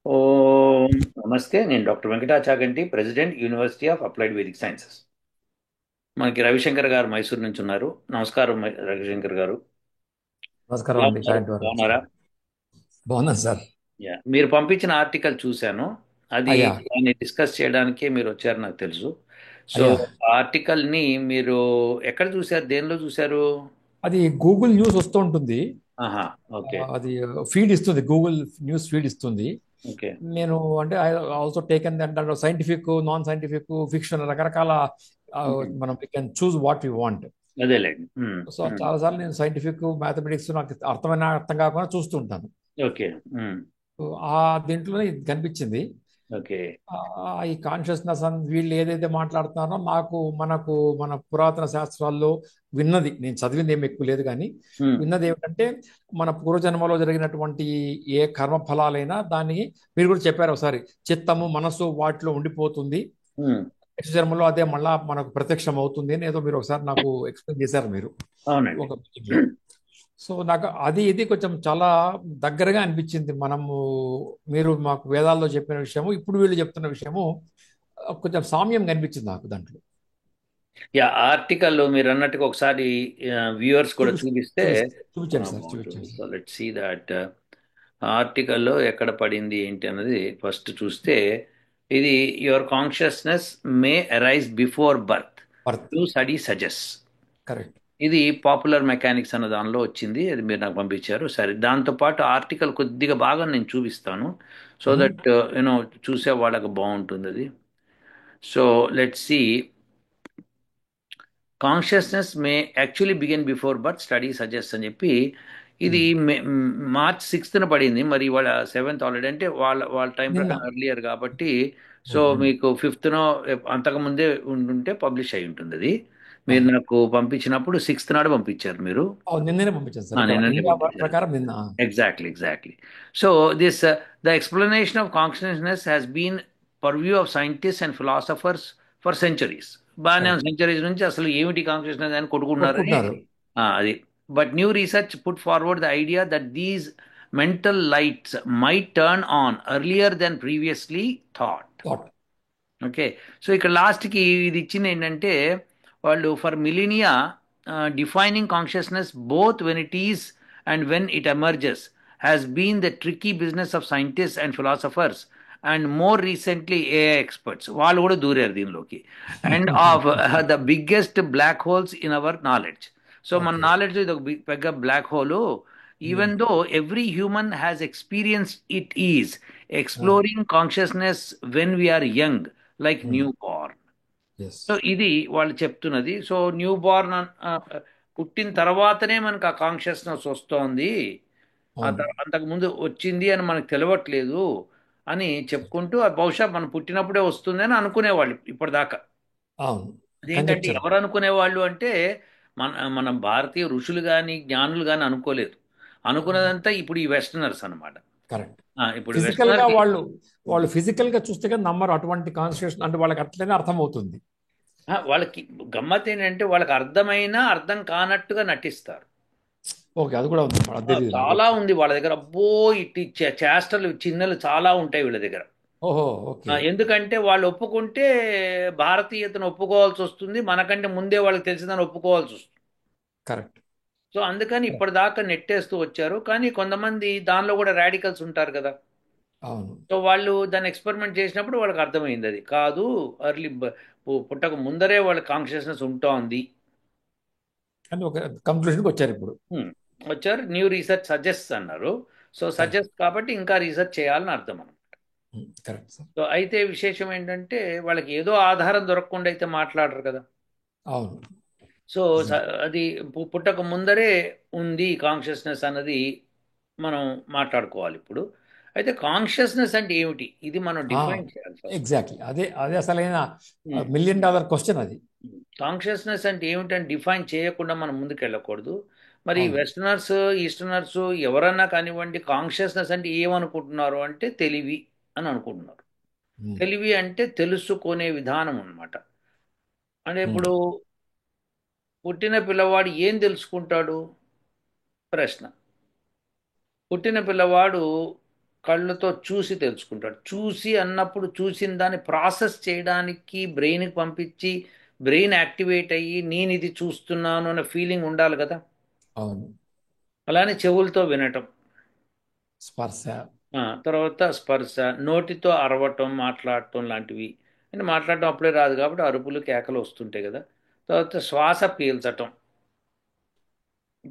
ఓం నమస్తే. నేను doctor Venkata Chaganti, president, university of applied Vedic sciences. మనకి రవిశంకర్ గారు మైసూర్ నుంచి ఉన్నారు. నమస్కారం రవిశంకర్ గారు. నమస్కారం ఎలా అండి, ఉన్నారు? సాయంత్రం వరకు సార్. బాగున్నారా? బాగున్నాను సార్. మీరు పంపించిన ఆర్టికల్ చూశాను. అది అయ్యా. దాన్ని డిస్కస్ చేయడానికే మీరు వచ్చారు నాకు తెలుసు. సో అయ్యా. ఆ ఆర్టికల్ని మీరు ఎక్కడ చూశారు? దేనిలో చూశారు? అది గూగుల్ న్యూస్ వస్తూ ఉంటుంది. ఆహా. ఓకే. అది ఫీడ్ ఇస్తుంది, గూగుల్ న్యూస్ ఫీడ్ ఇస్తుంది. ఓకే. నేను అంటే ఐ ఆల్సో టేకెన్ దాంట్లో సైంటిఫిక్, నాన్ సైంటిఫిక్, ఫిక్షన్ రకరకాల. మనం we can choose what you want. అదేలేండి. సో చాలాసార్లు నేను సైంటిఫిక్, మ్యాథమెటిక్స్ నాకు అర్థమైన అర్థం కాకుండా చూస్తుంటాను. ఓకే. సో, ఆ దీంట్లోనే ఇది కనిపించింది. ఓకే. ఈ కాన్షియస్నెస్ అని వీళ్ళు ఏదైతే మాట్లాడుతున్నారో మనకు మన పురాతన శాస్త్రాల్లో విన్నది, నేను చదివింది ఏమి ఎక్కువ లేదు కానీ విన్నది ఏమిటంటే, మన పూర్వజన్మలో జరిగినటువంటి ఏ కర్మ ఫలాలైనా దాన్ని, మీరు కూడా చెప్పారు ఒకసారి, చిత్తము మనసు వాటిలో ఉండిపోతుంది. నెక్స్ట్ జన్మలో అదే మళ్ళా మనకు ప్రత్యక్షం అవుతుంది అని ఏదో మీరు ఒకసారి నాకు ఎక్స్ప్లెయిన్ చేశారు మీరు అవునండి. ఒక మీటింగ్ లో. సో నాకు అది ఇది కొంచెం చాలా దగ్గరగా అనిపించింది. మీరు మాకు వేదాల్లో చెప్పిన విషయము, ఇప్పుడు వీళ్ళు చెప్తున్న విషయము కొంచెం సామ్యం కనిపించింది నాకు దాంట్లో. యా, ఆర్టికల్ మీరు అన్నట్టుగా ఒకసారి వ్యూవర్స్ కూడా చూపి చూపిస్తే చూపించండి సార్, బాగుంటుంది. చూపించండి so sir. Let see that ఆర్టికల్లో ఎక్కడ పడింది ఏంటి అన్నది ఫస్ట్ చూస్తే, ఇది your consciousness may arise before birth birth. To study suggest. Correct. ఇది పాపులర్ మెకానిక్స్ అన్న దానిలో వచ్చింది. అది మీరు నాకు పంపించారు. సరే, దాంతోపాటు ఆర్టికల్ కొద్దిగా బాగా నేను చూపిస్తాను, సో దట్ యూనో చూసే వాళ్ళకి బాగుంటుంది అది. So let see. Consciousness may actually begin before birth study suggest అని చెప్పి, ఇది మార్చ్ 6th పడింది. మరి వాళ్ళ 7th ఆల్రెడీ, అంటే వాళ్ళ టైం నిన్న. ప్రకారం ఎర్లియర్ కాబట్టి. సో మీకు 5th అంతకుముందే ఉండుంటే పబ్లిష్ అయి ఉంటుంది అది. మీరు నాకు పంపించినప్పుడు 6th నాడు పంపించారు మీరు. నిన్ననే పంపించాను సార్, ఇక్కడ నిన్ననే ఇండియా పంపించారు. ప్రకారం నిన్న. Exactly, exactly. So this the explanation of consciousness has been purview of scientists and philosophers for centuries. బాగానే కరెక్ట్. సెంచరీస్ నుంచి అసలు ఏమిటి కాన్షియస్నెస్ అని కొట్టుకున్నారని. కొట్టుకుంటున్నారు. అది. But new research put forward the idea that these mental lights might turn on earlier than previously thought. Thought. Okay. So ఇక్కడ లాస్ట్కి ఇది ఇచ్చింది ఏంటంటే, వాళ్ళు for millennia defining consciousness both when it is and when it emerges has been the tricky business of scientist and philosophers and more recently AI experts వాళ్ళు కూడా దూరారు దీనిలోకి. And of the biggest black holes in our knowledge. So మన okay. Knowledge ఇది ఒక పెద్ద black hole. Even though every human has experience it is exploring consciousness when we're young, like newborn. Yes. So ఇది వాళ్ళు చెప్తున్నది. So new born పుట్టిన తర్వాతనే మనకు ఆ కాన్షియస్నెస్ వస్తోంది, అవును. అంతకు ముందు వచ్చింది అని మనకు తెలియట్లేదు అని చెప్పుకుంటూ, అది బహుశా మనం పుట్టినప్పుడే వస్తుంది అని అనుకునేవాళ్ళు ఇప్పటిదాకా. అవును. అదేంటంటే కంజక్చర్. ఎవరు అనుకునేవాళ్ళు అంటే, మన భారతీయ ఋషులు కానీ జ్ఞానులు కానీ అనుకోలేదు. అనుకున్నదంతా ఇప్పుడు ఈ వెస్టర్నర్స్ అనమాట. కరెక్ట్. ఇప్పుడు ఫిజికల్ గా వెస్టర్నర్స్. వాళ్ళు ఫిజికల్ గా చూస్తే కానీ నమ్మరు అటువంటి కాన్స్టిట్యూషన్, అంటే వాళ్ళకి అట్లనే అర్థమవుతుంది. వాళ్ళకి గమ్మత్ ఏంటంటే, వాళ్ళకి అర్థమైనా అర్థం కానట్టుగా నటిస్తారు. ఓకే, అది కూడా ఉంది, అది తెలియదు నాకు. చాలా ఉంది వాళ్ళ దగ్గర. అబ్బో, ఇట్టి చేష్టలు చిన్నలు చాలా ఉంటాయి వీళ్ళ దగ్గర. ఓహో. ఓకే. ఎందుకంటే వాళ్ళు ఒప్పుకుంటే భారతీయతను ఒప్పుకోవాల్సి వస్తుంది, మనకంటే ముందే వాళ్ళకి తెలిసిందని ఒప్పుకోవాల్సి వస్తుంది. కరెక్ట్. సో అందుకని ఇప్పటిదాకా నెట్టేస్తూ వచ్చారు. కానీ కొంతమంది దానిలో కూడా రాడికల్స్ ఉంటారు కదా. అవును. సో వాళ్ళు దాన్ని ఎక్స్పెరిమెంట్ చేసినప్పుడు వాళ్ళకి అర్థమైంది అది కాదు. అర్లీ పుట్టక ముందరే వాళ్ళ కాన్షియస్నెస్ ఉంటుంది. అని ఒక కంక్లూషన్కి వచ్చారు ఇప్పుడు. హ్మ్. వచ్చారు. న్యూ రీసెర్చ్ సజెస్ట్ అన్నారు. So correct. సజెస్ట్ కాబట్టి ఇంకా రీసెర్చ్ చేయాలని అర్థం అనమాట. Correct sir. సో అయితే విశేషం ఏంటంటే, వాళ్ళకి ఏదో ఆధారం దొరకకుండా అయితే మాట్లాడరు కదా. అవును. సో నిజం. అది పుట్టక ముందరే ఉంది కాన్షియస్నెస్ అన్నది మనం మాట్లాడుకోవాలి ఇప్పుడు. అయితే కాన్షియస్నెస్ అంటే ఏమిటి, ఇది మనం డిఫైన్ చేయాలి ఫస్ట్. ఎగ్జాక్ట్లీ, అదే అదే అసలైన $1,000,000 క్వశ్చన్ అది. కాన్షియస్నెస్ అంటే ఏమిటని డిఫైన్ చేయకుండా మనం ముందుకు వెళ్ళకూడదు. మరి అవును. వెస్టర్నర్స్, ఈస్టర్నర్స్ ఎవరన్నా కానివ్వండి, కాన్షియస్నెస్ అంటే ఏమనుకుంటున్నారు అంటే తెలివి అని అనుకుంటున్నారు. ఉమ్. తెలివి అంటే తెలుసుకునే విధానం అన్నమాట. అంటే ఉమ్. ఇప్పుడు పుట్టిన పిల్లవాడు ఏం తెలుసుకుంటాడు? ప్రశ్న. పుట్టిన పిల్లవాడు కళ్ళతో చూసి తెలుసుకుంటాడు. చూసి అన్నప్పుడు చూసిన దాన్ని ప్రాసెస్ చేయడానికి బ్రెయిన్కి పంపించి బ్రెయిన్ యాక్టివేట్ అయ్యి నేను ఇది చూస్తున్నాను అనే ఫీలింగ్ ఉండాలి కదా. అవును. అలానే చెవులతో వినటం, స్పర్శ. తర్వాత స్పర్శ, నోటితో అరవటం, మాట్లాడటం లాంటివి. అంటే మాట్లాడటం అప్పుడే రాదు కాబట్టి అరుపులు కేకలు వస్తుంటాయి కదా. తర్వాత శ్వాస పీల్చటం,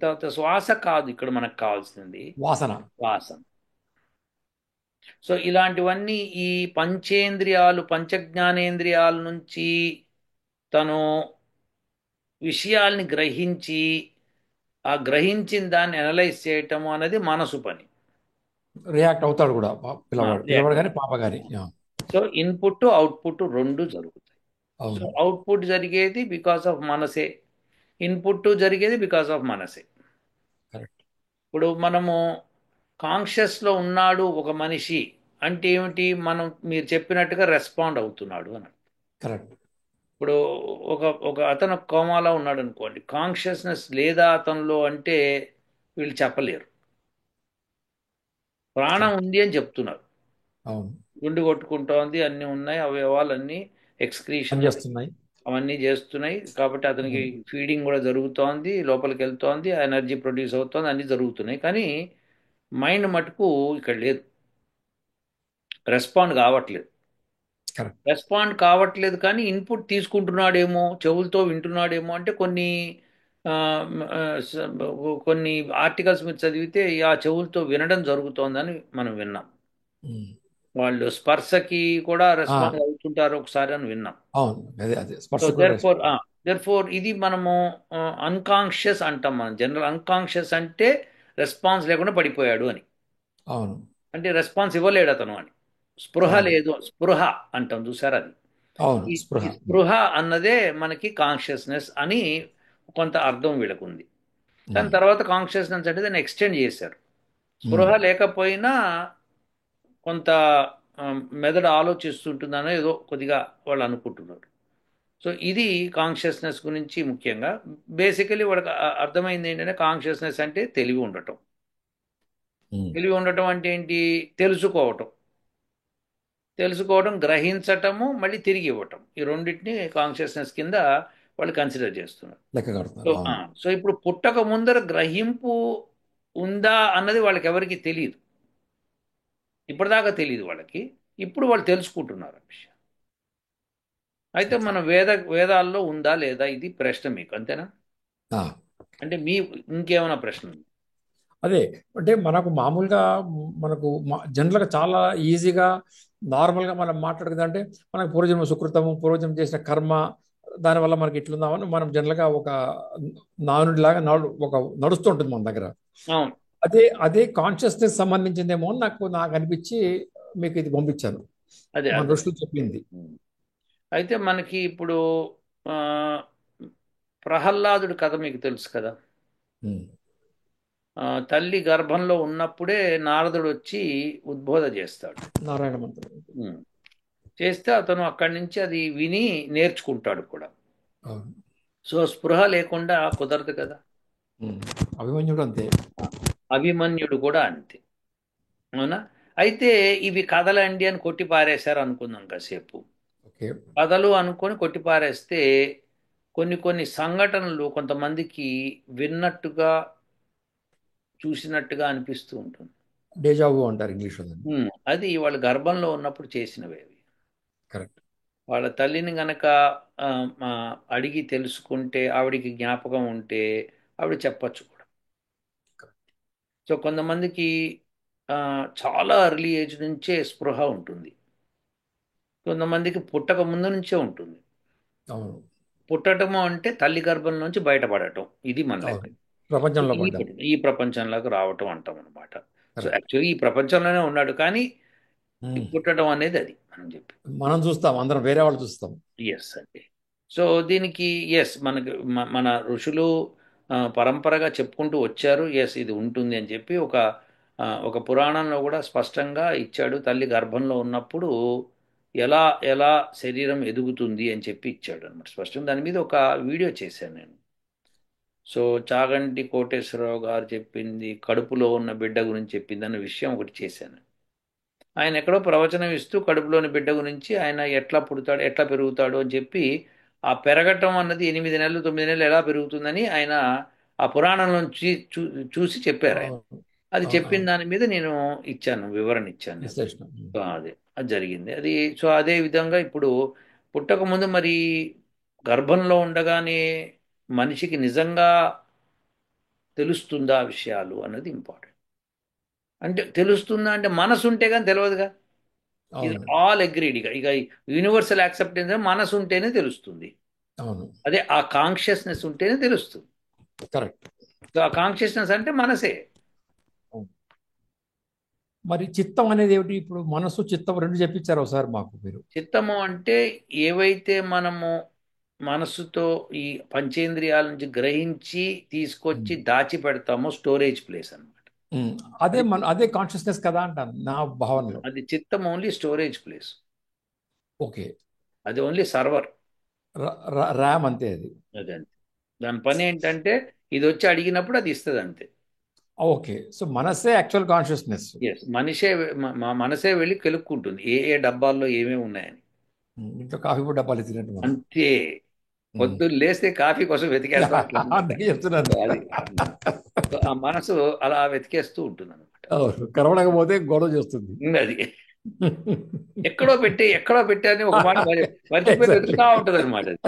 తర్వాత శ్వాస కాదు ఇక్కడ మనకు కావాల్సింది, వాసన. శ్వాస. సో ఇలాంటివన్నీ ఈ పంచేంద్రియాలు, పంచజ్ఞానేంద్రియాల నుంచి తను విషయాల్ని గ్రహించి ఆ గ్రహించిన దాన్ని అనలైజ్ చేయటము అనేది మనసు పని. రియాక్ట్ అవుతాడు కూడా పిల్లవాడు, రియాక్ట్. కానీ పాప కానీ. సో ఇన్పుట్ అవుట్పుట్ రెండు జరుగుతాయి. సో అవును. అవుట్పుట్ జరిగేది బికాస్ ఆఫ్ మనసే, ఇన్పుట్ జరిగేది బికాస్ ఆఫ్ మనసే. కరెక్ట్. ఇప్పుడు మనము కాన్షియస్లో ఉన్నాడు ఒక మనిషి అంటే ఏమిటి, మనం మీరు చెప్పినట్టుగా రెస్పాండ్ అవుతున్నాడు అని. కరెక్ట్. ఇప్పుడు ఒక ఒక అతను కోమాలో ఉన్నాడు అనుకోండి, కాన్షియస్నెస్ లేదా అతనిలో అంటే వీళ్ళు చెప్పలేరు. ప్రాణం కరెక్ట్. ఉంది అని చెప్తున్నారు, అవును. గుండు కొట్టుకుంటోంది, అన్నీ ఉన్నాయి, అవయవాలన్నీ ఎక్స్క్రీషన్ పనిచేస్తున్నాయి. అవన్నీ చేస్తున్నాయి కాబట్టి అతనికి అవును. ఫీడింగ్ కూడా జరుగుతోంది, లోపలికి వెళ్తోంది, ఎనర్జీ ప్రొడ్యూస్ అవుతోంది, అన్నీ జరుగుతున్నాయి. కానీ మైండ్ మటుకు ఇక్కడ లేదు, రెస్పాండ్ కావట్లేదు. కరెక్ట్. రెస్పాండ్ కావట్లేదు కానీ ఇన్పుట్ తీసుకుంటున్నాడేమో, చెవులతో వింటున్నాడేమో. అంటే కొన్ని ఆ, ఆ, స- కొన్ని ఆర్టికల్స్ మీరు చదివితే ఆ చెవులతో వినడం జరుగుతోందని మనం విన్నాం. ఉమ్. వాళ్ళు స్పర్శకి కూడా ఆ, రెస్పాండ్ అవుతుంటారు ఒకసారి అని విన్నాం. అవును. అదే అదే సో స్పర్శ కూడా దెర్ ఫోర్ రెస్పాన్స్. ఇది మనము అన్కాన్షియస్ అంటాం. మనం జనరల్ అన్కాన్షియస్ అంటే రెస్పాన్స్ లేకుండా పడిపోయాడు అని, అవును. అంటే రెస్పాన్స్ ఇవ్వలేడు అతను అని. స్పృహ అవును. లేదు, స్పృహ అంటాం చూసారు అది. అవును. ఈ స్పృహ. స్పృహ అన్నదే మనకి కాన్షియస్నెస్ అని కొంత అర్థం వీళ్ళకు ఉంది. కానీ ఉమ్. తర్వాత కాన్షియస్నెస్ అంటే దాన్ని ఎక్స్టెండ్ చేశారు. ఉమ్. స్పృహ లేకపోయినా కొంత ఆ, మెదడు ఆలోచిస్తుంటుందనో ఏదో కొద్దిగా వాళ్ళు అనుకుంటున్నారు. సో ఇది కాన్షియస్నెస్ గురించి ముఖ్యంగా. బేసికలీ వాళ్ళకి అర్థమైంది ఏంటంటే కాన్షియస్నెస్ అంటే తెలివి ఉండటం. ఉమ్. తెలివి ఉండటం అంటే ఏంటి, తెలుసుకోవటం. తెలుసుకోవడం, గ్రహించటము, మళ్ళీ తిరిగి ఇవ్వటం, ఈ రెండింటిని కాన్షియస్నెస్ కింద వాళ్ళు కన్సిడర్ చేస్తున్నారు. లెక్క సో కడతారు. అవును. సో ఇప్పుడు పుట్టక ముందర గ్రహింపు ఉందా అన్నది వాళ్ళకి ఎవరికి తెలియదు, ఇప్పటిదాకా తెలియదు వాళ్ళకి. ఇప్పుడు వాళ్ళు తెలుసుకుంటున్నారు ఆ విషయం. అయితే అట్లా. మన వేదాల్లో ఉందా లేదా ఇది ప్రశ్న మీకు, అంతేనా? ఆ, అంటే మీ ఇంకేమైనా ప్రశ్న ఉంది? అదే. అంటే మనకు మామూలుగా మనకు జనరల్గా చాలా ఈజీగా నార్మల్గా మనం మాట్లాడుకుందంటే మనకు పూర్వజన్మ సుకృతము, పూర్వజన్మ చేసిన కర్మ, దానివల్ల మనకి ఇట్లుందామని మనం జనరల్గా ఒక నానుడిలాగా ఒక నడుస్తుంటుంది మన దగ్గర. అవును. అదే అదే కాన్షియస్నెస్ సంబంధించిందేమో అని నాకు అనిపించి మీకు ఇది పంపించాను. అదే మన అర్థం. ఋషులు చెప్పింది. అయితే మనకి ఇప్పుడు ఆ, ప్రహ్లాదుడి కథ మీకు తెలుసు కదా. ఉమ్. తల్లి గర్భంలో ఉన్నప్పుడే నారదుడు వచ్చి ఉద్బోధ చేస్తాడు. నారాయణ మంత్రం. ఉమ్. చేస్తే అతను అక్కడి నుంచి అది విని నేర్చుకుంటాడు కూడా. అవును. సో స్పృహ లేకుండా కుదరదు కదా. ఉమ్. అభిమన్యుడు అంతే. అభిమన్యుడు కూడా అంతే, అవునా? అయితే ఇవి కథలండి అని కొట్టి పారేశారు అనుకుందాం కాసేపు. ఓకే. కథలు అనుకొని కొట్టి పారేస్తే కొన్ని కొన్ని సంఘటనలు కొంతమందికి విన్నట్టుగా, చూసినట్టుగా అనిపిస్తూ ఉంటుంది. డేజావు అంటారు ఇంగ్లీష్లో దాన్ని. అది వాళ్ళ గర్భంలో ఉన్నప్పుడు చేసినవి అవి. కరెక్ట్. వాళ్ళ తల్లిని గనక ఆ, ఆ, అడిగి తెలుసుకుంటే, ఆవిడికి జ్ఞాపకం ఉంటే ఆవిడ చెప్పచ్చు కూడా. సో కొంతమందికి ఆ, చాలా ఎర్లీ ఏజ్ నుంచే స్పృహ ఉంటుంది, కొంతమందికి పుట్టక ముందు నుంచే ఉంటుంది. అవును. పుట్టటము అంటే తల్లి గర్భం నుంచి బయటపడటం, ఇది మన లెక్క. అవును. ప్రపంచంలో ఈ పడ్డాం. ఈ ప్రపంచంలోకి రావటం అంటాం అనమాట. So correct. యాక్చువల్లీ ఈ ప్రపంచంలోనే ఉన్నాడు కానీ పుట్టడం అనేది అది మనం చెప్పి. మనం చూస్తాం, అందరం వేరే వాళ్ళు చూస్తాం. ఎస్ అండి. సో దీనికి ఎస్ మనకి మన ఋషులు పరంపరగా చెప్పుకుంటూ వచ్చారు, ఎస్ ఇది ఉంటుంది అని చెప్పి. ఒక పురాణంలో కూడా స్పష్టంగా ఇచ్చాడు, తల్లి గర్భంలో ఉన్నప్పుడు ఎలా ఎలా శరీరం ఎదుగుతుంది అని చెప్పి ఇచ్చాడు అనమాట స్పష్టంగా. దాని మీద ఒక వీడియో చేశాను నేను. సో చాగంటి కోటేశ్వరరావు గారు చెప్పింది, కడుపులో ఉన్న బిడ్డ గురించి చెప్పింది అన్న విషయం ఒకటి చేశాను. ఆయన ఎక్కడో ప్రవచనం ఇస్తూ కడుపులోని బిడ్డ గురించి ఆయన ఎట్లా పుడతాడు ఎట్లా పెరుగుతాడు అని చెప్పి ఆ పెరగటం అన్నది 8 నెలలు 9 నెలలు ఎలా పెరుగుతుందని ఆయన ఆ పురాణంలో చూసి చెప్పారు ఆయన. అవును అది అవును చెప్పిన అవును. దాని మీద నేను ఇచ్చాను, వివరణ ఇచ్చాను నేను. విశ్లేషణ. సో అది అది జరిగింది అది. సో అదే విధంగా ఇప్పుడు పుట్టక ముందు మరి గర్భంలో ఉండగానే మనిషికి నిజంగా తెలుస్తుందా ఆ విషయాలు అన్నది ఇంపార్టెంట్. అంటే తెలుస్తుందా అంటే మనసు ఉంటే కానీ తెలియదుగా. ఇది అవును ఆల్ అగ్రీడ్. ఇక యూనివర్సల్ యాక్సెప్టెన్స్ మనసు ఉంటేనే తెలుస్తుంది. అవును. అదే ఆ కాన్షియస్నెస్ ఉంటేనే తెలుస్తుంది. కరెక్ట్. సో ఆ కాన్షియస్నెస్ అంటే మనసే. మరి చిత్తం అనేది ఏమిటి? ఇప్పుడు మనసు చిత్తం రెండు చెప్పించారు ఒకసారి మాకు మీరు. చిత్తము అంటే ఏవైతే మనము మనస్సుతో ఈ పంచేంద్రియాల నుంచి గ్రహించి తీసుకొచ్చి ఉమ్. దాచిపెడతామో స్టోరేజ్ ప్లేస్ అన్నమాట. ఉమ్. అదే అది అదే కాన్షియస్నెస్ కదా అంటాను నా భావనలో. అది చిత్తం ఓన్లీ స్టోరేజ్ ప్లేస్. ఓకే. అది ఓన్లీ సర్వర్. ర్యామ్ అంతే అది. అదే అంతే. దాని పని ఏంటంటే ఇది వచ్చి అడిగినప్పుడు అది ఇస్తుంది అంతే. ఓకే. సో మనసే యాక్చువల్ కాన్షియస్నెస్. ఎస్, మనిషే మనసే వెళ్ళి కెలుక్కుంటుంది ఏ ఏ డబ్బాల్లో ఏమేమి ఉన్నాయని. ఇంట్లో కాఫీ పొడి డబ్బాలు ఇచ్చినట్టు మనం. అంతే. ఉమ్. పొద్దున్న లేస్తే కాఫీ కోసం వెతికేస్తాం అట్లా అన్నమాట. అందుకే చెప్తున్నాను. సో అది సో ఆ మనసు అలా వెతికేస్తూ ఉంటుంది అనమాట. అవును. కనబడకపోతే గొడవ చేస్తుంది. అది ఎక్కడో పెట్టి అని ఒక మాట మర్చిపోయి ఎగ్జాక్ట్లీ. వెతుకుతా ఉంటుంది అనమాట అది.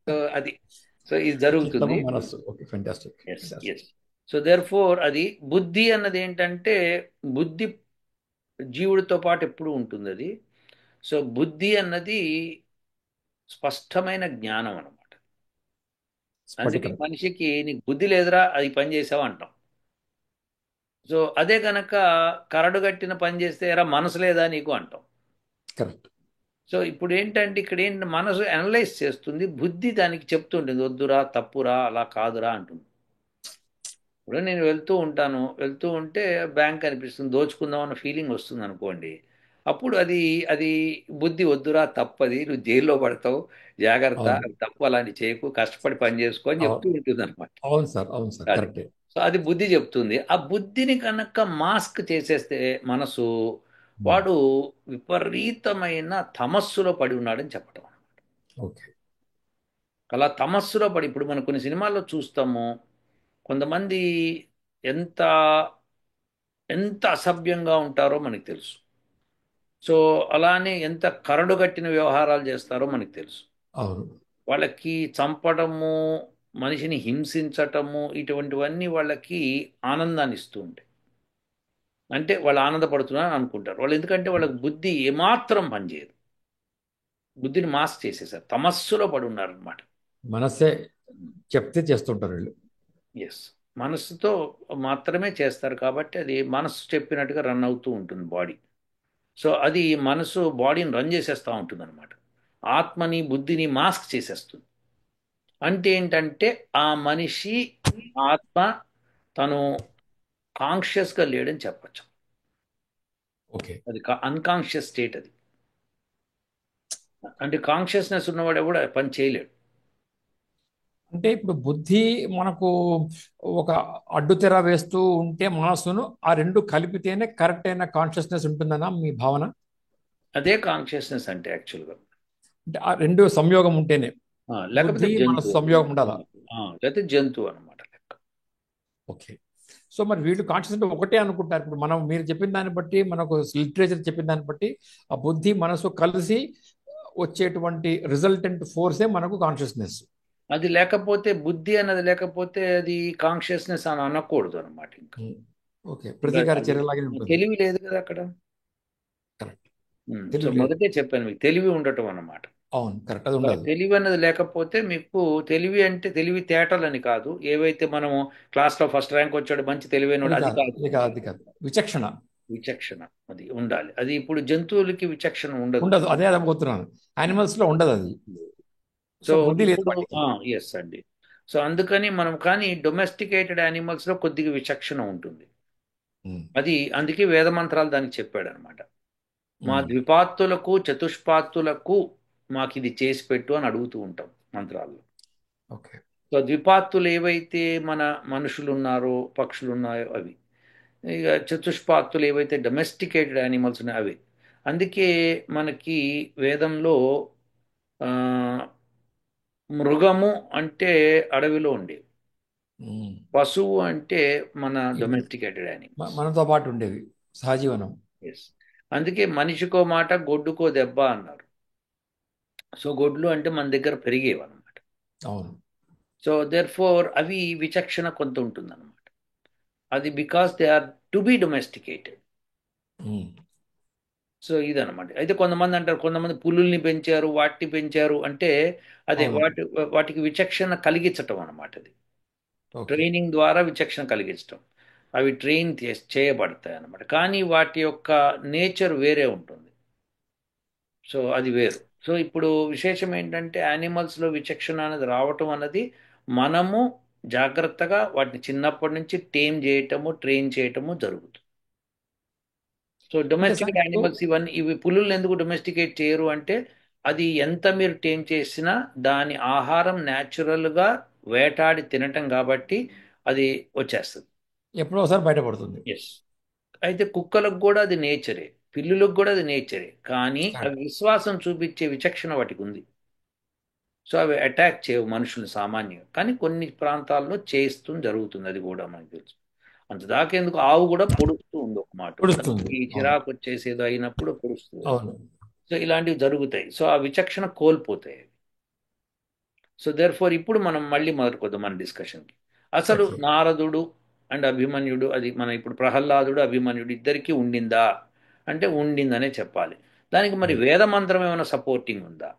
సో అది సో ఇది చిత్తము జరుగుతుంది. మనస్సు. Okay, fantastic yes fantastic. Yes. So therefore అది బుద్ధి అన్నది ఏంటంటే బుద్ధి జీవుడితో పాటు ఎప్పుడు ఉంటుంది అది. సో బుద్ధి అన్నది స్పష్టమైన జ్ఞానం అన్నమాట. అందుకే స్ఫటికం. మనిషికి నీకు బుద్ధి లేదురా అది పని చేసావు అంటాం. సో అదే గనక కరడు కట్టిన పని చేస్తే ఎరా మనసు లేదా నీకు అంటాం. కరెక్ట్. సో ఇప్పుడు ఏంటంటే ఇక్కడ ఏంటి మనసు అనలైజ్ చేస్తుంది, బుద్ధి దానికి చెప్తుంటుంది వద్దురా తప్పురా అలా కాదురా అంటుంది. ఇప్పుడు నేను వెళ్తూ ఉంటే బ్యాంక్ కనిపిస్తుంది, దోచుకుందాం అన్న ఫీలింగ్ వస్తుంది అనుకోండి. అప్పుడు అది అది బుద్ధి వద్దురా తప్పది, నువ్వు జైల్లో పడతావు, జాగ్రత్త, అవును అది తప్పు, అలాంటి చేయకు, కష్టపడి పని చేసుకో అని అవును చెప్తూ ఉంటుంది అనమాట. అవును సార్, అవును సార్, అది. కరెక్టే. సో అది బుద్ధి చెప్తుంది. ఆ బుద్ధిని కనుక మాస్క్ చేసేస్తే మనసు, వాడు విపరీతమైన తమస్సులో పడి ఉన్నాడని చెప్పటం. ఓకే. అలా తమస్సులో పడి ఇప్పుడు మనం కొన్ని సినిమాల్లో చూస్తాము, కొంతమంది ఎంత ఎంత అసభ్యంగా ఉంటారో మనకు తెలుసు. సో అలానే ఎంత కరడుగట్టిన వ్యవహారాలు చేస్తారో మనకు తెలుసు. అవును. వాళ్ళకి చంపడము, మనిషిని హింసించటము, ఇటువంటివన్నీ వాళ్ళకి ఆనందాన్ని ఇస్తూ ఉంటాయి. అంటే వాళ్ళు ఆనందపడుతున్నారని అనుకుంటారు వాళ్ళు, ఎందుకంటే వాళ్ళకి బుద్ధి ఏమాత్రం పనిచేయదు. బుద్ధిని మాస్ చేసేసారు, తమస్సులో పడి ఉన్నారనమాట. మనసే చెప్తే చేస్తుంటారు వీళ్ళు. ఎస్, మనస్సుతో మాత్రమే చేస్తారు కాబట్టి అది మనస్సు చెప్పినట్టుగా రన్ అవుతూ ఉంటుంది బాడీ. సో అది మనసు బాడీని రన్ చేసేస్తూ ఉంటుంది అనమాట. ఆత్మని బుద్ధిని మాస్క్ చేసేస్తుంది. అంటే ఏంటంటే ఆ మనిషి ఆత్మ తను కాన్షియస్గా లేడని చెప్పచ్చు. ఓకే. అది అన్కాన్షియస్ స్టేట్ అది. అంటే కాన్షియస్నెస్ ఉన్నవాడు కూడా పని చేయలేడు. అంటే ఇప్పుడు బుద్ధి మనకు ఒక అడ్డుతెర వేస్తూ ఉంటే మనస్సును ఆ రెండు కలిపితేనే కరెక్ట్ అయిన కాన్షియస్నెస్ ఉంటుందన్నా మీ భావన? అదే కాన్షియస్నెస్ అంటే యాక్చువల్గా. అంటే ఆ రెండు సంయోగం ఉంటేనే. లేకపోతే బుద్ధి మనసు జంతువు. సంయోగం ఉండాలా? లేకపోతే జంతువు అనమాట లెక్క. ఓకే. సో మరి వీళ్ళు కాన్షియస్ అంటే ఒకటే అనుకుంటారు. ఇప్పుడు మనం మీరు చెప్పిన దాన్ని బట్టి, మనకు లిటరేచర్ చెప్పిన దాన్ని బట్టి ఆ బుద్ధి మనసు కలిసి వచ్చేటువంటి రిజల్టెంట్ ఫోర్సే మనకు కాన్షియస్నెస్. అది లేకపోతే బుద్ధి అన్నది లేకపోతే అది కాన్షియస్నెస్ అని అనకూడదు అనమాట. ఇంకా ఓకే, ఇంకా ప్రతీకార అది చర్యలాగే ఉంటుంది. తెలివి లేదు కదా అక్కడ. కరెక్ట్. సో తెలివి లేదు. మొదటే చెప్పాను మీకు, తెలివి ఉండటం అన్నమాట. అవును, కరెక్ట్, అది సో ఆ ఉండదు. తెలివి అన్నది లేకపోతే మీకు, తెలివి అంటే తెలివి తేటలని కాదు, ఏవైతే మనము క్లాస్లో ఫస్ట్ ర్యాంక్ వచ్చాడు మంచి తెలివైనడు అది అది కాదు, కాదు. అది కాదు, అది కాదు. విచక్షణ విచక్షణ అది ఉండాలి. అది ఇప్పుడు జంతువులకి విచక్షణ ఉండదు. ఉండదు, అదే అదపోతున్నాను. యానిమల్స్ లో ఉండదు అది. సో సో బుద్ధి లేదు ఇప్పుడు వాటికి. ఎస్ అండి. సో అందుకని మనం కానీ డొమెస్టికేటెడ్ యానిమల్స్లో కొద్దిగా విచక్షణ ఉంటుంది. ఉమ్, అది అందుకే వేద మంత్రాలు దానికి చెప్పాడు అనమాట. మా ఉమ్, ద్విపాత్తులకు చతుష్పాత్తులకు మాకు ఇది చేసి పెట్టు అని అడుగుతూ ఉంటాం మంత్రాల్లో. ఓకే. సో ద్విపాత్తులు ఏవైతే మన మనుషులు ఉన్నారో పక్షులు ఉన్నాయో అవి. ఇక చతుష్పాక్తులు ఏవైతే డొమెస్టికేటెడ్ యానిమల్స్ ఉన్నాయో అవి. అందుకే మనకి వేదంలో ఆ, మృగము అంటే అడవిలో ఉండేవి, ఉమ్. పశువు అంటే మన ఇప్పుడు డొమెస్టికేటెడ్ యానిమల్స్. మనతో పాటు ఉండేవి సహజీవనం. ఎస్. అందుకే మనిషికో మాట గొడ్డుకో దెబ్బ అన్నారు. సో గొడ్లు అంటే మన దగ్గర పెరిగేవి అనమాట. అవును. సో దేర్ ఫోర్ అవి విచక్షణ కొంత ఉంటుందన్నమాట. అది because they are to be domesticated. Um. So ఇదనమాట. అయితే కొంతమంది అంటారు, కొంతమంది పులుల్ని పెంచారు, వాటిని పెంచారు అంటే అదే అవును. వాటికి విచక్షణ కలిగించటం అనమాట. అది ఓకే. ట్రైనింగ్ ద్వారా విచక్షణ కలిగించటం. అవి ట్రైన్ చేయబడతాయి అన్నమాట. కానీ వాటి యొక్క నేచర్ వేరే ఉంటుంది. సో అది వేరు. సో ఇప్పుడు విశేషం ఏంటంటే యానిమల్స్లో విచక్షణ అనేది రావటం అన్నది మనము జాగ్రత్తగా వాటిని చిన్నప్పటి నుంచి టేమ్ చేయటము, ట్రైన్ చేయటము జరుగుతుంది. సో అంటే సార్ డొమెస్టిక్ ఇప్పుడు యానిమల్స్ ఇవన్నీ, ఇవి పులుల్ని ఎందుకు డొమెస్టికేట్ చేయరు అంటే అది ఎంత మీరు టేమ్ చేసినా దాని ఆహారం న్యాచురల్గా వేటాడి తినటం కాబట్టి అది వచ్చేస్తుంది. ఎప్పుడో ఒకసారి బయటపడుతుంది. ఎస్. అయితే కుక్కలకు కూడా అది నేచరే, పిల్లులకు కూడా అది నేచరే, కానీ అవి కరెక్ట్. విశ్వాసం చూపించే విచక్షణ వాటికి ఉంది. సో అవి అటాక్ చేయవు మనుషుల్ని సామాన్యంగా, కానీ కొన్ని ప్రాంతాల్లో చేస్తూ జరుగుతుంది. అది కూడా మనకు తెలుసు. అంతదాకా ఎందుకు, ఆవు కూడా పొడుస్తూ ఉంది ఒక మాట, పొడుస్తుంది. దానికి అవును. చిరాకు వచ్చేసి ఏదో అయినప్పుడు పొడుస్తుంది. అవును. సో ఇలాంటివి జరుగుతాయి. సో ఆ విచక్షణ కోల్పోతాయి. సో దేర్ ఫోర్ ఇప్పుడు మనం మళ్ళీ మొదలుకొద్దాం మన డిస్కషన్కి. అసలు ఓకే. నారదుడు అండ్ అభిమన్యుడు, అది మన ఇప్పుడు ప్రహ్లాదుడు అభిమన్యుడు ఇద్దరికీ ఉండిందా అంటే ఉండిందనే చెప్పాలి. దానికి మరి ఉమ్. వేద మంత్రం ఏమైనా సపోర్టింగ్ ఉందా?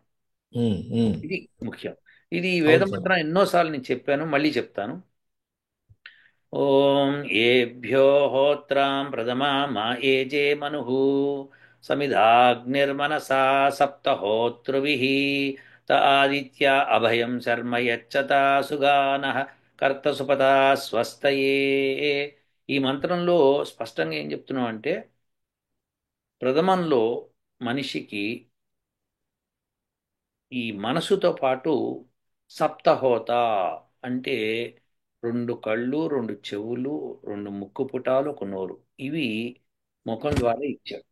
ఉమ్. ఉమ్. ఇది ముఖ్యం. ఇది ఈ వేద అవును సార్. మంత్రం ఎన్నోసార్లు నేను చెప్పాను, మళ్ళీ చెప్తాను. ఓం ఏభ్యో హోత్రాం ప్రథమా మా ఏజే మనుః సమిధాగ్నిర్మనసా సప్తహోతృభిః త ఆదిత్య అభయం శర్మ యచ్చతా సుగానః కర్తసుపదా స్వస్తయే. ఈ మంత్రంలో స్పష్టంగా ఏం చెప్తున్నాం అంటే ప్రథమంలో మనిషికి ఈ మనసుతో పాటు సప్తహోత అంటే రెండు కళ్ళు, రెండు చెవులు, రెండు ముక్కు పుటాలు, ఒక నోరు, ఇవి ముఖం ద్వారా ఇచ్చాడు.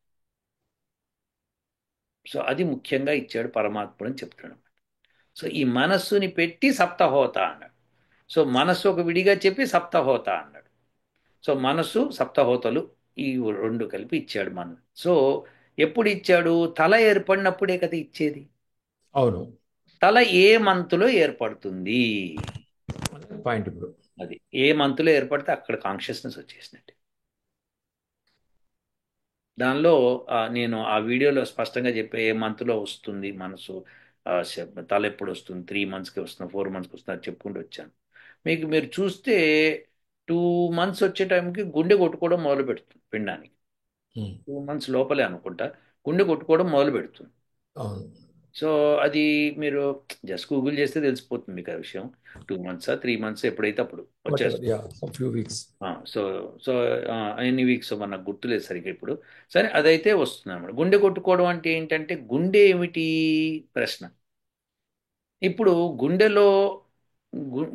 సో అది ముఖ్యంగా ఇచ్చాడు పరమాత్ముడు అని చెప్తున్నాడు. సో ఈ మనస్సుని పెట్టి సప్తహోత అన్నాడు. సో మనస్సు ఒక విడిగా చెప్పి సప్తహోత అన్నాడు. సో మనస్సు సప్తహోతలు ఈ రెండు కలిపి ఇచ్చాడు మనం. సో ఎప్పుడు ఇచ్చాడు? తల ఏర్పడినప్పుడే కదా ఇచ్చేది. అవును. తల ఏ మంతులో ఏర్పడుతుంది? పాయింట్ ఇప్పుడు. అది ఏ మంతులో ఏర్పడితే అక్కడ కాన్షియస్నెస్ వచ్చేసినట్టు. దానిలో నేను ఆ వీడియోలో స్పష్టంగా చెప్పే ఏ మంత్లో వస్తుంది మనసు, తల ఎప్పుడు వస్తుంది, 3 మంత్స్కి వస్తుంది, 4 మంత్స్కి వస్తుంది, అది చెప్పుకుంటూ వచ్చాను. మీరు చూస్తే 2 మంత్స్ వచ్చే టైంకి గుండె కొట్టుకోవడం మొదలు పెడుతుంది పిండానికి. ఉమ్. 2 మంత్స్ లోపలే అనుకుంటా గుండె కొట్టుకోవడం మొదలు పెడుతుంది. అవును. సో అది మీరు జస్ట్ గూగుల్ చేస్తే తెలిసిపోతుంది మీకు ఆ విషయం. 2 మంత్సా 3 మంత్స్ ఎప్పుడైతే అప్పుడు వాట్ ఎవర్, వచ్చేస్తుంది. Yeah, few weeks. So so ఎన్ని వీక్స్ మనకు గుర్తులేదు సరిగ్గా ఇప్పుడు. సరే అదైతే వస్తుంది అన్నమాట. గుండె కొట్టుకోవడం అంటే ఏంటంటే గుండె ఏమిటి ప్రశ్న. ఇప్పుడు గుండెలో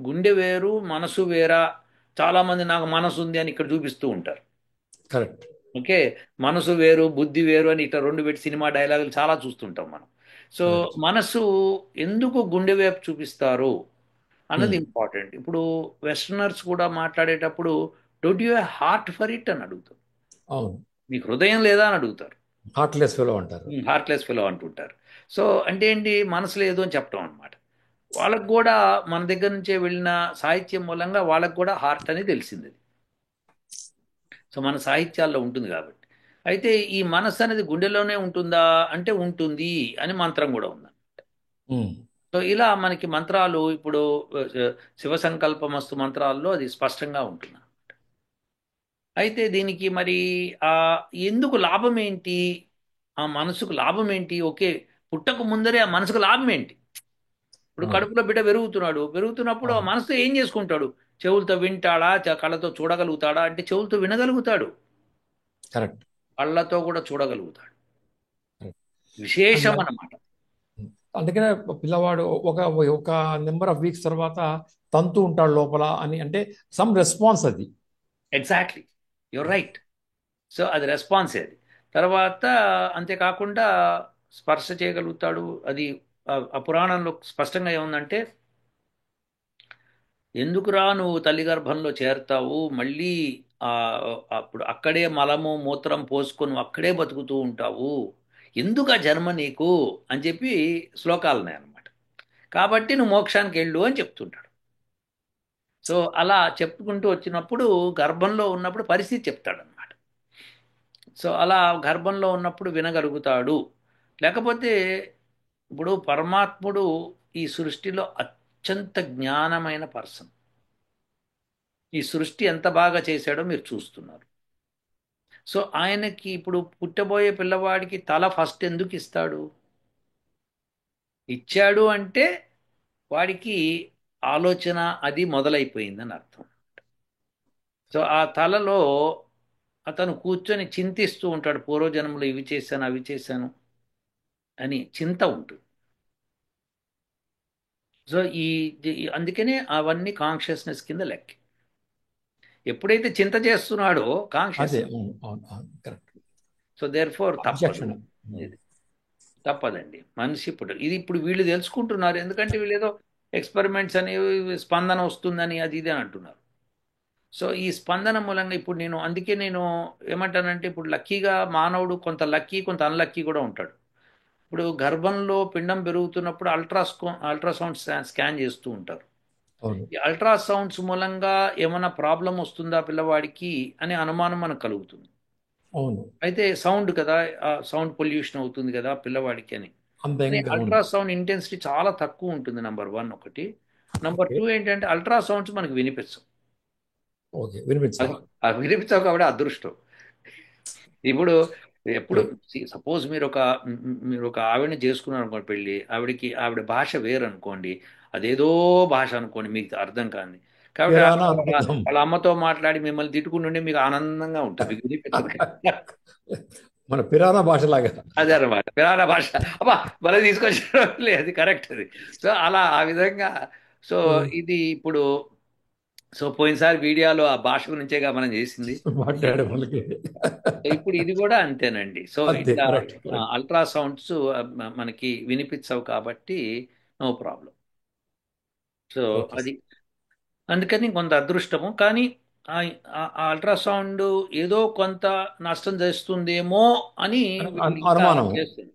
గుండె వేరు మనసు వేరా. చాలామంది నాకు మనసు ఉంది అని ఇక్కడ చూపిస్తూ ఉంటారు. కరెక్ట్. ఓకే. మనసు వేరు బుద్ధి వేరు అని ఇట్లా రెండు పెట్టి సినిమా డైలాగులు చాలా చూస్తుంటాం మనం. So correct. మనసు ఎందుకు గుండె వైపు చూపిస్తారు అన్నది ఇంపార్టెంట్. ఇప్పుడు వెస్టర్నర్స్ కూడా మాట్లాడేటప్పుడు don't you have heart for it అని అడుగుతారు. అవును. మీకు హృదయం లేదా అని అడుగుతారు. హార్ట్లెస్ ఫెలో అంటారు. హార్ట్లెస్ ఫెలో అంటుంటారు. సో అంటే ఏంటి, మనసు లేదు అని చెప్పడం అనమాట. వాళ్ళకు కూడా మన దగ్గర నుంచే వెళ్ళిన సాహిత్యం మూలంగా వాళ్ళకు కూడా హార్ట్ అని తెలిసింది. సో మన సాహిత్యాల్లో ఉంటుంది కాబట్టి. అయితే ఈ మనస్సు అనేది గుండెలోనే ఉంటుందా అంటే ఉంటుంది అని మంత్రం కూడా ఉంది. ఉమ్. సో ఇలా మనకి మంత్రాలు ఇప్పుడు శివ సంకల్పమస్తు మంత్రాల్లో అది స్పష్టంగా ఉంటుంది. అయితే దీనికి మరి ఆ ఎందుకు లాభం ఏంటి, ఆ మనసుకు లాభం ఏంటి? ఓకే, పుట్టక ముందరే ఆ మనసుకు లాభం ఏంటి? ఇప్పుడు అవును. కడుపులో బిడ్డ పెరుగుతున్నప్పుడు ఆ అవును. మనసు ఏం చేసుకుంటాడు? చెవులతో వింటాడా, కళ్ళతో చూడగలుగుతాడా అంటే చెవులతో వినగలుగుతాడు, కరెక్ట్. కళ్ళతో కూడా చూడగలుగుతాడు. కరెక్ట్. విశేషం అండ్ అన్నమాట. అందుకనే పిల్లవాడు ఒక ఒక నెంబర్ ఆఫ్ వీక్స్ తర్వాత తంతు ఉంటాడు లోపల అని, అంటే సమ్ రెస్పాన్స్ అది. ఎగ్జాక్ట్లీ. Your right. సో అది రెస్పాన్స్ అది. తర్వాత అంతేకాకుండా స్పర్శ చేయగలుగుతాడు. అది ఆ పురాణంలో స్పష్టంగా ఏముందంటే, ఎందుకురా నువ్వు తల్లి గర్భంలో చేరతావు, మళ్ళీ ఆ అప్పుడు అక్కడే మలము మూత్రం పోసుకొని నువ్వు అక్కడే బతుకుతూ ఉంటావు, ఎందుకు ఆ జన్మ నీకు అని చెప్పి శ్లోకాలున్నాయి అన్నమాట. కాబట్టి నువ్వు మోక్షానికి వెళ్ళు అని చెప్తుంటాడు. సో అలా చెప్పుకుంటూ వచ్చినప్పుడు గర్భంలో ఉన్నప్పుడు పరిస్థితి చెప్తాడనమాట. సో అలా గర్భంలో ఉన్నప్పుడు వినగలుగుతాడు. లేకపోతే ఇప్పుడు పరమాత్ముడు ఈ సృష్టిలో అత్యంత జ్ఞానమైన పర్సన్. ఈ సృష్టి ఎంత బాగా చేశాడో మీరు చూస్తున్నారు. సో ఆయనకి ఇప్పుడు పుట్టబోయే పిల్లవాడికి తల ఫస్ట్ ఎందుకు ఇస్తాడు? ఇచ్చాడు అంటే వాడికి ఆలోచన అది మొదలైపోయిందని అర్థం. సో ఆ తలలో అతను కూర్చొని చింతిస్తూ ఉంటాడు, పూర్వజన్మలో ఇవి చేశాను అవి చేశాను అని చింత ఉంటుంది. సో అందుకనే అవన్నీ కాన్షియస్నెస్ కింద లెక్క. ఎప్పుడైతే చింత చేస్తున్నాడో కాన్షియస్. అదే అవును అవును అవును కరెక్ట్. సో దేర్ ఫోర్ తప్పదు. అబ్జెక్షన్. ఇది తప్పదండి. మనిషి ఇప్పుడు వీళ్ళు తెలుసుకుంటున్నారు, ఎందుకంటే వీళ్ళు ఏదో ఎక్స్పెరిమెంట్స్ అని, స్పందన వస్తుందని అది ఇది అని అంటున్నారు. సో ఈ స్పందన మూలంగా ఇప్పుడు అందుకే నేను ఏమంటానంటే, ఇప్పుడు లక్కీగా మానవుడు కొంత లక్కీ కొంత అన్లక్కీ కూడా ఉంటాడు. ఇప్పుడు గర్భంలో పిండం పెరుగుతున్నప్పుడు అల్ట్రాసౌండ్ స్కాన్ చేస్తూ ఉంటారు. అవును ఈ అల్ట్రాసౌండ్స్ మూలంగా ఏమైనా ప్రాబ్లం వస్తుందా పిల్లవాడికి అనే అనుమానం మనకు కలుగుతుంది. అవును అయితే సౌండ్ కదా, సౌండ్ పొల్యూషన్ అవుతుంది కదా పిల్లవాడికి అని. అంత కానీ ఇంకా అవును. అల్ట్రాసౌండ్ ఇంటెన్సిటీ చాలా తక్కువ ఉంటుంది, నంబర్ వన్ ఒకటి. నంబర్ ఓకే టూ ఏంటంటే అల్ట్రాసౌండ్స్ మనకు వినిపించవు. ఓకే వినిపించవు. అది వినిపించవు కాబట్టి అదృష్టం. ఇప్పుడు ఎప్పుడు ఓకే. సపోజ్ మీరు ఒక ఆవిడని చేసుకున్నారు అనుకోండి పెళ్ళి, ఆవిడ భాష వేరు అనుకోండి, అదేదో భాష అనుకోండి మీకు అర్థం కాని. కాబట్టి కిరాణా అద్భుతం. వాళ్ళ అమ్మతో మాట్లాడి మిమ్మల్ని తిట్టుకుంటుంటే మీకు ఆనందంగా ఉంటుంది, మీకు వినిపించదు. మన పిరానా భాషలాగా. అదే అనమాట పిరానా భాష. అబ్బా భలే తీసుకొచ్చారు, అది కరెక్ట్ అది. సో అలా ఆ విధంగా. సో ఇది ఇప్పుడు, సో పోయినసారి వీడియోలో ఆ భాష గురించేగా మనం చేసింది. మాట్లాడే వాళ్ళకి ఇప్పుడు ఇది కూడా అంతేనండి. సో అంతే ఇట్లా కరెక్ట్ కరెక్ట్. అల్ట్రాసౌండ్స్ మనకి వినిపించవు కాబట్టి నో ప్రాబ్లం. సో ఓకే అది అందుకని కొంత అదృష్టము. కానీ ఆ అల్ట్రాసౌండ్ ఏదో కొంత నష్టం చేస్తుందేమో అని వీళ్ళు ఇంకా అనుమానం. చేస్తుంది.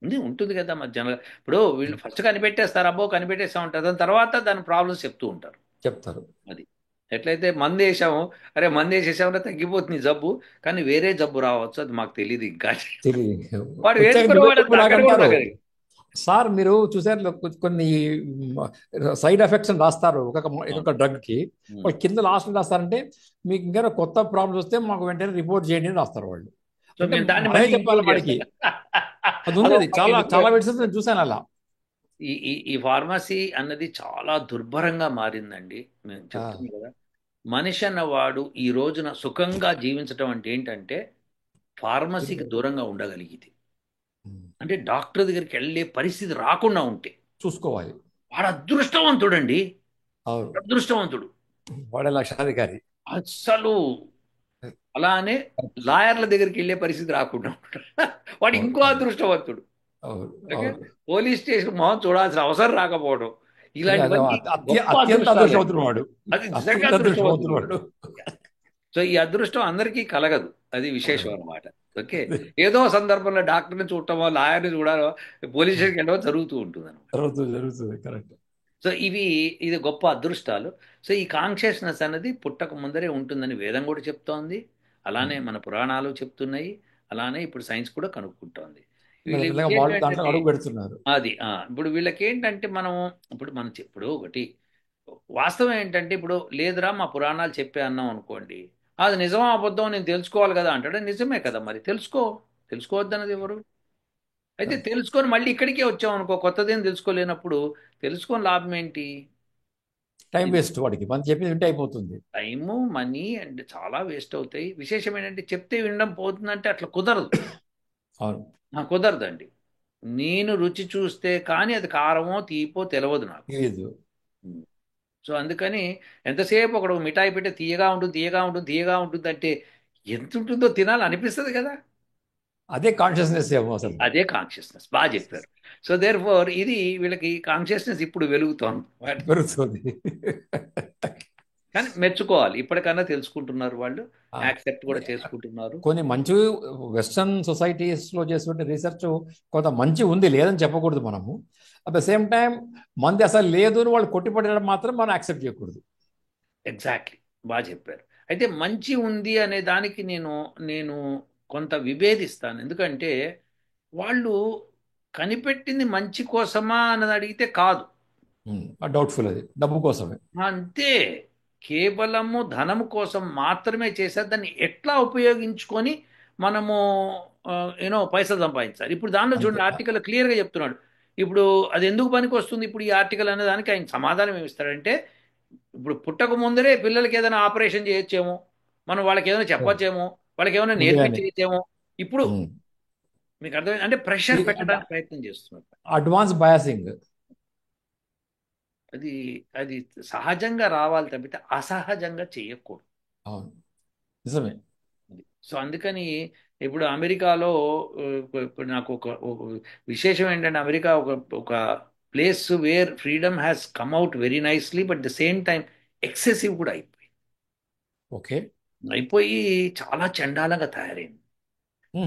ఉంది ఉంటుంది కదా మరి జనరల్. ఇప్పుడు వీళ్ళు ఫస్ట్ కనిపెట్టేస్తారు, అబ్బో కనిపెట్టేస్తా ఉంటారు, దాని తర్వాత దాని ప్రాబ్లమ్స్ చెప్తూ ఉంటారు. చెప్తారు. అది ఎట్లయితే మందు వేసాము, అరే మందు వేసేసామంటే తగ్గిపోతుంది జబ్బు, కానీ వేరే జబ్బు రావచ్చు, అది మాకు తెలియదు ఇంకా. తెలియదు. వాడు వచ్చాక వేసుకునేవాడు డిబేట్ అక్కడ కూడా అంటారు. తగ్గదు. సార్ మీరు చూసారు కొన్ని సైడ్ ఎఫెక్ట్స్ అని రాస్తారు ఒక్కొక్క డ్రగ్ కి. వాళ్ళు కింద లాస్ట్ రాస్తారంటే మీకు ఇంకా కొత్త ప్రాబ్లమ్స్ వస్తే మాకు వెంటనే రిపోర్ట్ చేయండి అని రాస్తారు వాళ్ళు. సో అంటే మేము దాన్ని మనమే మళ్ళీ చెప్పాలి ఇంప్రూవ్ వాడికి. చేస్తాం. అది ఉంది, అది చాలా చాలా మెడిసిన్స్ నేను చూసాను అలా. ఈ ఈ ఈ ఫార్మసీ అన్నది చాలా దుర్భరంగా మారిందండి. మేము ఆ, చెప్తున్నాం కదా, మనిషి అన్నవాడు ఈ రోజున సుఖంగా జీవించడం అంటే ఏంటంటే ఫార్మసీకి దూరంగా ఉండగలిగింది. అంటే డాక్టర్ దగ్గరికి వెళ్ళే పరిస్థితి రాకుండా ఉంటే చూసుకోవాలి. వాడు అదృష్టవంతుడండి. అవును అదృష్టవంతుడు వాడే లక్షాధికారి. అస్సలు. అలానే లాయర్ల దగ్గరికి వెళ్ళే పరిస్థితి రాకుండా ఉంటాడు. వాడు అవును ఇంకో అదృష్టవంతుడు. అవును ఓకే. అవును. పోలీస్ స్టేషన్ మొహం చూడాల్సిన అవసరం రాకపోవడం, అదే ఇలాంటివన్నీ గొప్ప అత్యంత అదృష్టాలే. అదృష్టవంతుడు వాడు. అది నిజంగా అత్యంత అదృష్టవంతుడు అదృష్టవంతుడు వాడు. వాడు. సో ఈ అదృష్టం అందరికీ కలగదు, అది విశేషం కలగదు. అనమాట. ఓకే. ఏదో సందర్భంలో డాక్టర్ని చూడటమో లాయర్ని చూడాలో పోలీస్ స్టేషన్కి వెళ్ళడమో జరుగుతూ ఉంటుంది అనమాట. జరుగుతుంది జరుగుతుంది కరెక్ట్. సో ఇది గొప్ప అదృష్టాలు. సో ఈ కాన్షియస్నెస్ అనేది పుట్టక ముందరే ఉంటుందని వేదం కూడా చెప్తోంది, అలానే మన పురాణాలు చెప్తున్నాయి, అలానే ఇప్పుడు సైన్స్ కూడా కనుక్కుంటోంది. మెల్లమెల్లగా వీళ్ళకి వాళ్ళు దాంట్లో ఏంటంటే అడుగు పెడుతున్నారు. అది ఇప్పుడు వీళ్ళకి ఏంటంటే ఇప్పుడు ఒకటి వాస్తవం ఏంటంటే, ఇప్పుడు లేదురా మా పురాణాలు చెప్పే అన్నాం అనుకోండి, అది నిజమా అబద్ధం నేను తెలుసుకోవాలి కదా అంటాడు. నిజమే కదా, మరి తెలుసుకోవద్దన్నది ఎవరు? అయితే తెలుసుకొని మళ్ళీ ఇక్కడికే వచ్చాం అనుకో, కొత్తదేం తెలుసుకోలేనప్పుడు తెలుసుకొని లాభం ఏంటి? టైం వేస్ట్ వాడికి, మనం చెప్పింది వింటే అయిపోతుంది. టైము మనీ అండ్ చాలా వేస్ట్ అవుతాయి. విశేషం ఏంటంటే చెప్తే వినడం పోతుందంటే అట్లా కుదరదు. అవును కుదరదండి. నేను రుచి చూస్తే కానీ అది కారమో తీపో తెలియదు నాకు. తెలియదు. సో అందుకని ఎంతసేపు ఒకడు మిఠాయి పెట్టి తీయగా ఉంటుంది తీయగా ఉంటుంది తీయగా ఉంటుంది అంటే ఎంత ఉంటుందో తినాలి అనిపిస్తుంది కదా. అదే కాన్షియస్నెస్ ఏమో అసలు. అదే కాన్షియస్నెస్, బాగా చెప్పారు. సో దేర్ ఫోర్ ఇది వీళ్ళకి కాన్షియస్నెస్ ఇప్పుడు వెలుగుతోంది వాటి. పెరుగుతుంది. కానీ మెచ్చుకోవాలి, ఇప్పటికన్నా తెలుసుకుంటున్నారు వాళ్ళు, ఆ, యాక్సెప్ట్ కూడా చేసుకుంటున్నారు. కొన్ని మంచి వెస్టర్న్ సొసైటీస్లో చేస్తుంటే రీసెర్చ్ కొంత మంచి ఉంది, లేదని చెప్పకూడదు మనము. అట్ ద సేమ్ టైం మంది అసలు లేదు అని వాళ్ళు కొట్టిపడడం మాత్రం మనం యాక్సెప్ట్ చేయకూడదు. ఎగ్జాక్ట్లీ, బాగా చెప్పారు. అయితే మంచి ఉంది అనే దానికి నేను నేను కొంత విభేదిస్తాను. ఎందుకంటే వాళ్ళు కనిపెట్టింది మంచి కోసమా అన్నది అడిగితే కాదు. డౌట్ఫుల్, అది డబ్బు కోసమే. అంతే, కేవలము ధనము కోసం మాత్రమే చేశారు. దాన్ని ఎట్లా ఉపయోగించుకొని మనము పైసలు సంపాదించాలి. ఇప్పుడు దానిలో అంతే. చూడండి, ఆర్టికల్ క్లియర్గా చెప్తున్నాడు. ఇప్పుడు అది ఎందుకు పనికి వస్తుంది ఇప్పుడు ఈ ఆర్టికల్ అనే దానికి ఆయన సమాధానం ఏమి ఇస్తాడంటే, ఇప్పుడు పుట్టక ముందరే పిల్లలకి ఏదైనా ఆపరేషన్ చేయొచ్చేమో, మనం వాళ్ళకి ఏదైనా చెప్పొచ్చేమో, వాళ్ళకి ఏమైనా ముందుగానే నేర్పించేమో. ఇప్పుడు మీకు అర్థమైంది అంటే ప్రెషర్ పెట్టడానికి ప్రయత్నం చేస్తున్నారు. Advance biasing. అది అది సహజంగా రావాలి తప్పితే అసహజంగా చేయకూడదు. అవును, నిజమే. సో అందుకని ఇప్పుడు అమెరికాలో ఇప్పుడు నాకు ఒక విశేషం ఏంటంటే, అమెరికా ఒక ఒక place where freedom has come out very nicely, but the same time excessive కూడా అయిపోయి ఓకే. అయిపోయి చాలా చండాలంగా తయారైంది.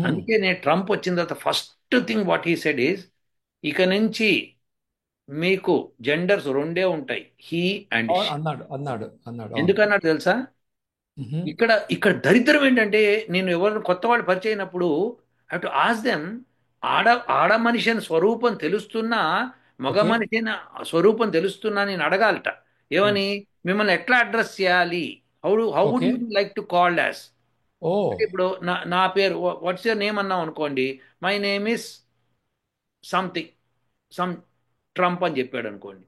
అందుకే నేను ట్రంప్ వచ్చిన తర్వాత first thing what he said is, ఇక నుంచి మీకు జెండర్స్ రెండే ఉంటాయి, హీ అండ్ షీ. అన్నాడు అన్నాడు అన్నాడు, అవును. ఎందుకన్నాడు తెలుసా? మ్మ్. ఇక్కడ ఇక్కడ దరిద్రం ఏంటంటే, నేను ఎవరు కొత్త వాళ్ళు పరిచయం అయినప్పుడు ఐ టు ఆస్ దెమ్, ఆడ ఆడ మనిషి అని స్వరూపం తెలుస్తున్నా, మగ ఓకే. మనిషి అని స్వరూపం తెలుస్తున్నా నేను అడగాలట. మ్మ్. ఏమని? మిమ్మల్ని ఎట్లా అడ్రస్ చేయాలి? How would okay. You like to called as? ఓ. అంటే ఇప్పుడు నా నా పేరు వాట్స్ యువర్ నేమ్ అన్నాం అనుకోండి, my name is something, some Trump అని చెప్పాడు అనుకోండి,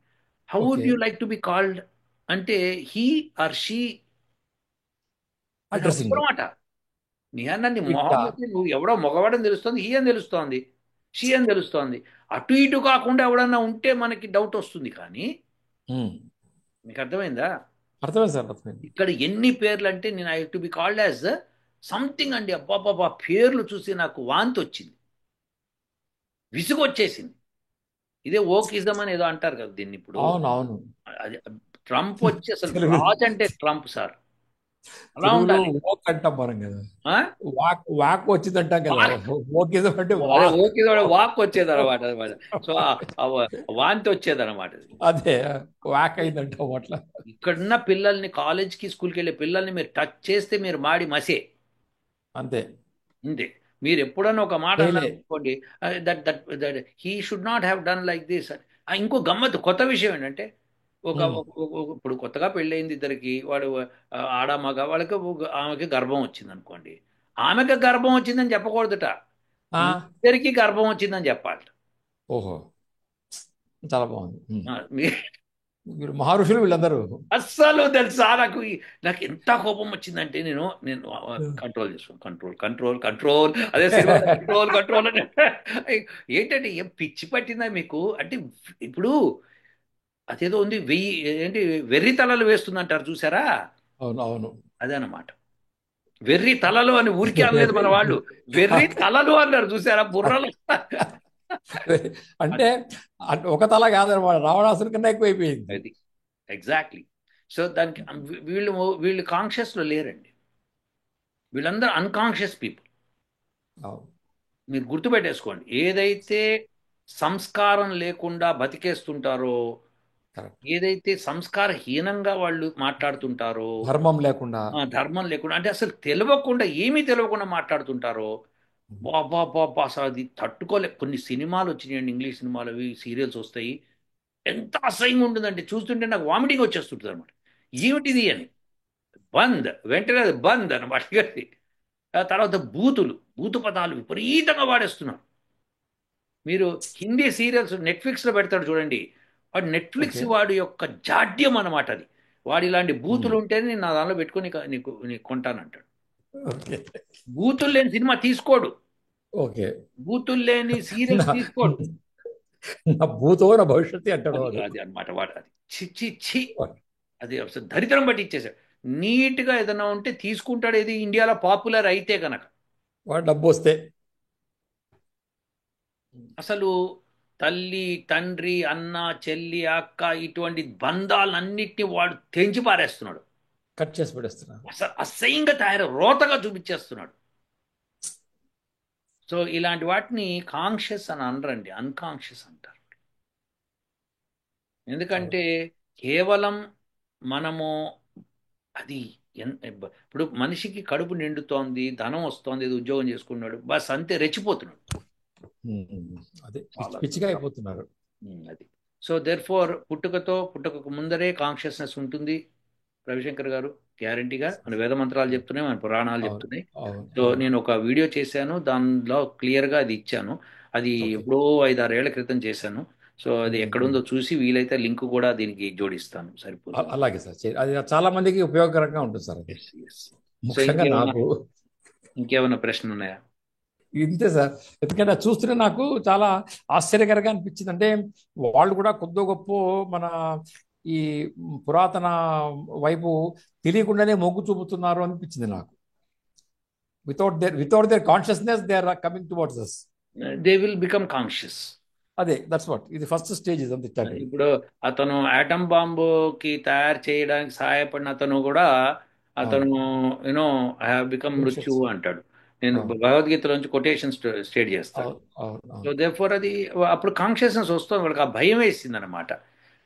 how would okay. You like to be called అంటే, హీ ఆర్ షీ అని అడ్రస్సింగ్ అడుగుతారన్నమాట. నన్ను మొహం ఇట్టా. పెట్టి నువ్వు ఎవడో మగవాడని తెలుస్తోంది, హీ అని తెలుస్తోంది, షీ అని తెలుస్తోంది. అటు ఇటు కాకుండా ఎవడన్నా ఉంటే మనకి డౌట్ వస్తుంది. కానీ మ్మ్. మీకు అర్థమైందా? అర్థమైంది సార్, అర్థమైంది. ఇక్కడ ఎన్ని పేర్లు అంటే, నేను I to be called as something అండి. అబ్బాబాబా, పేర్లు చూసి నాకు వాంతి వచ్చింది, విసుగు వచ్చేసింది. ఇదే ఓకిజం అని ఏదో అంటారు కదా దీన్ని ఇప్పుడు. అవును, అవును. అది ట్రంప్ వచ్చి అసలు తెలుగు, రాజ్ అంటే ట్రంప్ సార్, అలా తెలుగులో ఉండాలి. ఓక్ అంటాం మనం కదా. ఆ? వాక్ వాక్ వచ్చింది అంటాం కదా. వాక్. ఓకేజం అంటే అదే వాక్. ఓకే, వాక్ వచ్చేది అనమాట అనమాట. సో వాంతి వచ్చేది అనమాట. అదే వాక్ అయిందంటాం అట్లా. ఇక్కడున్న పిల్లల్ని, కాలేజ్కి స్కూల్కి వెళ్ళే పిల్లల్ని మీరు టచ్ చేస్తే మీరు మాడి మసే. అంతే. అంతే. మీరు ఎప్పుడన్నా ఒక మాట డైలీ. అన్నారు అనుకోండి, that that that he should not have done like this. ఇంకో గమ్మత్తు కొత్త విషయం ఏంటంటే, ఇప్పుడు కొత్తగా పెళ్ళయింది ఇద్దరికి, వాడు ఆడ మగ, వాళ్ళకి ఆమెకి గర్భం వచ్చింది అనుకోండి, ఆమెకి గర్భం వచ్చిందని చెప్పకూడదుట, ఇద్దరికి గర్భం వచ్చిందని చెప్పాలి. ఓహో, చాలా బాగుంది. మీ- మీరు మహర్షులు వీళ్ళందరూ. అస్సలు తెలుసా, నాకు ఎంత కోపం వచ్చిందంటే, నేను నేను కంట్రోల్ చేసుకోను, కంట్రోల్ కంట్రోల్ కంట్రోల్, అదే సినిమా కంట్రోల్ కంట్రోల్ అంటే ఏంటంటే, ఏం పిచ్చి పట్టిందా మీకు అంటే? ఇప్పుడు అదేదో ఉంది, ఏంటి వెర్రి తలలు వేస్తుందంటారు చూసారా? అవును, అవును. అదే అన్నమాట. వెర్రి తలలు అని ఊరికే అనలేదు మన వాళ్ళు, వెర్రి తలలు అన్నారు చూసారా, బుర్రలు. అంటే ఒక తల కాదనమాట, రావణాసుని కన్నా ఎక్కువైపోయింది. అది ఎగ్జాక్ట్లీ. సో దానికి వీళ్ళు వీళ్ళు కాన్షియస్లో లేరండి, వీళ్ళందరూ అన్కాన్షియస్ పీపుల్. అవును. మీరు గుర్తుపెట్టేసుకోండి, ఏదైతే సంస్కారం లేకుండా బతికేస్తుంటారో, కరెక్ట్. ఏదైతే సంస్కారహీనంగా వాళ్ళు మాట్లాడుతుంటారో, ధర్మం లేకుండా. ధర్మం లేకుండా అంటే అసలు తెలియకుండా, ఏమీ తెలియకుండా మాట్లాడుతుంటారో, బాబా బాబా అసలు అది తట్టుకోలే. కొన్ని సినిమాలు వచ్చినాయండి, ఇంగ్లీష్ సినిమాలు, అవి సీరియల్స్ వస్తాయి, ఎంత అసహ్యంగా ఉంటుందంటే చూస్తుంటే నాకు వామిటింగ్ వచ్చేస్తుంటుంది అనమాట. ఏమిటిది అని, బంద్ వెంటనే అది బంద్ అనమాట. ఆ తర్వాత బూతు పదాలు విపరీతంగా వాడేస్తున్నారు. మీరు హిందీ సీరియల్స్ నెట్ఫ్లిక్స్లో పెడతాడు చూడండి, వాడు నెట్ఫ్లిక్స్ ఓకే. వాడి యొక్క జాడ్యం అనమాట అది. వాడు ఇలాంటి బూతులు ఉంటేనే నేను నా దానిలో పెట్టుకొని నీకు కొంటానంటాడు. ఓకే. బూతులు లేని సినిమా తీసుకోడు, ఓకే. బూతులు లేని సీరియల్స్ నా తీసుకోడు. నా భూతో నా భవిష్యత్తు అంటాడు అది వాడు. అది అనమాట వాడు, అది చి చి చి, అది అసలు దరిద్రం బట్టి ఇచ్చేసాడు. నీట్గా ఏదైనా ఉంటే తీసుకుంటాడు. ఇది ఇండియాలో పాపులర్ అయితే కనుక. వాడు డబ్బు వస్తే. అసలు తల్లి, తండ్రి, అన్న, చెల్లి, అక్క ఇటువంటి బంధాలన్నిటిని వాడు తెంచి పారేస్తున్నాడు. కట్ చేసి పడేస్తున్నారు. అసలు అసహ్యంగా రోతగా చూపించేస్తున్నాడు. సో ఇలాంటి వాటిని కాన్షియస్ అని అనరండి, అన్కాన్షియస్ అంటారు. ఎందుకంటే కేవలం మనము అది ఇప్పుడు మనిషికి కడుపు నిండుతోంది, ధనం వస్తోంది, ఏదో ఉద్యోగం చేసుకున్నాడు, బస్ అంతే రెచ్చిపోతున్నాడు. అదే చాలా పిచ్చిగా అయిపోతున్నారు. అది. సో దేర్ ఫోర్ పుట్టుకకు ముందరే కాన్షియస్నెస్ ఉంటుంది రవిశంకర్ గారు, గ్యారంటీగా. మన వేద మంత్రాలు చెప్తున్నాయి, మన పురాణాలు చెప్తున్నాయి. సో నేను ఒక వీడియో చేశాను, దానిలో క్లియర్గా అది ఇచ్చాను. అది ఎప్పుడో 5-6 ఏళ్ల క్రితం చేశాను. సో అది ఎక్కడుందో చూసి వీలైతే లింక్ కూడా దీనికి జోడిస్తాను, సరిపోతుంది. అలాగే సార్, అది చాలా మందికి ఉపయోగకరంగా ఉంటుంది సార్. ముఖ్యంగా నాకు. ఇంకేమైనా ప్రశ్నలు ఉన్నాయా? ఇంతే సార్, ఎందుకంటే చూస్తూనే నాకు చాలా ఆశ్చర్యకరంగా అనిపించింది. అంటే వాళ్ళు కూడా కొద్ది గొప్ప మన ఈ పురాతన వైపు తెలియకుండానే మొగ్గు చూపుతున్నారు అనిపించింది నాకు. Without their consciousness they are coming towards us. They will become conscious. అదే దట్స్ వాట్ ఇది ఫస్ట్ స్టేజ్. ఇప్పుడు అతను ఆటం బాంబుకి తయారు చేయడానికి సహాయపడిన అతను కూడా యూనో ఐ హావ్ బికమ్ మృత్యు అంటాడు. నేను భగవద్గీతలోంచి కొటేషన్ స్టేట్ చేస్తాను. సో దేర్ఫోర్ అది అప్పుడు కాన్షియస్నెస్ వస్తుంది వాళ్ళకి. ఆ భయం వేసింది అనమాట.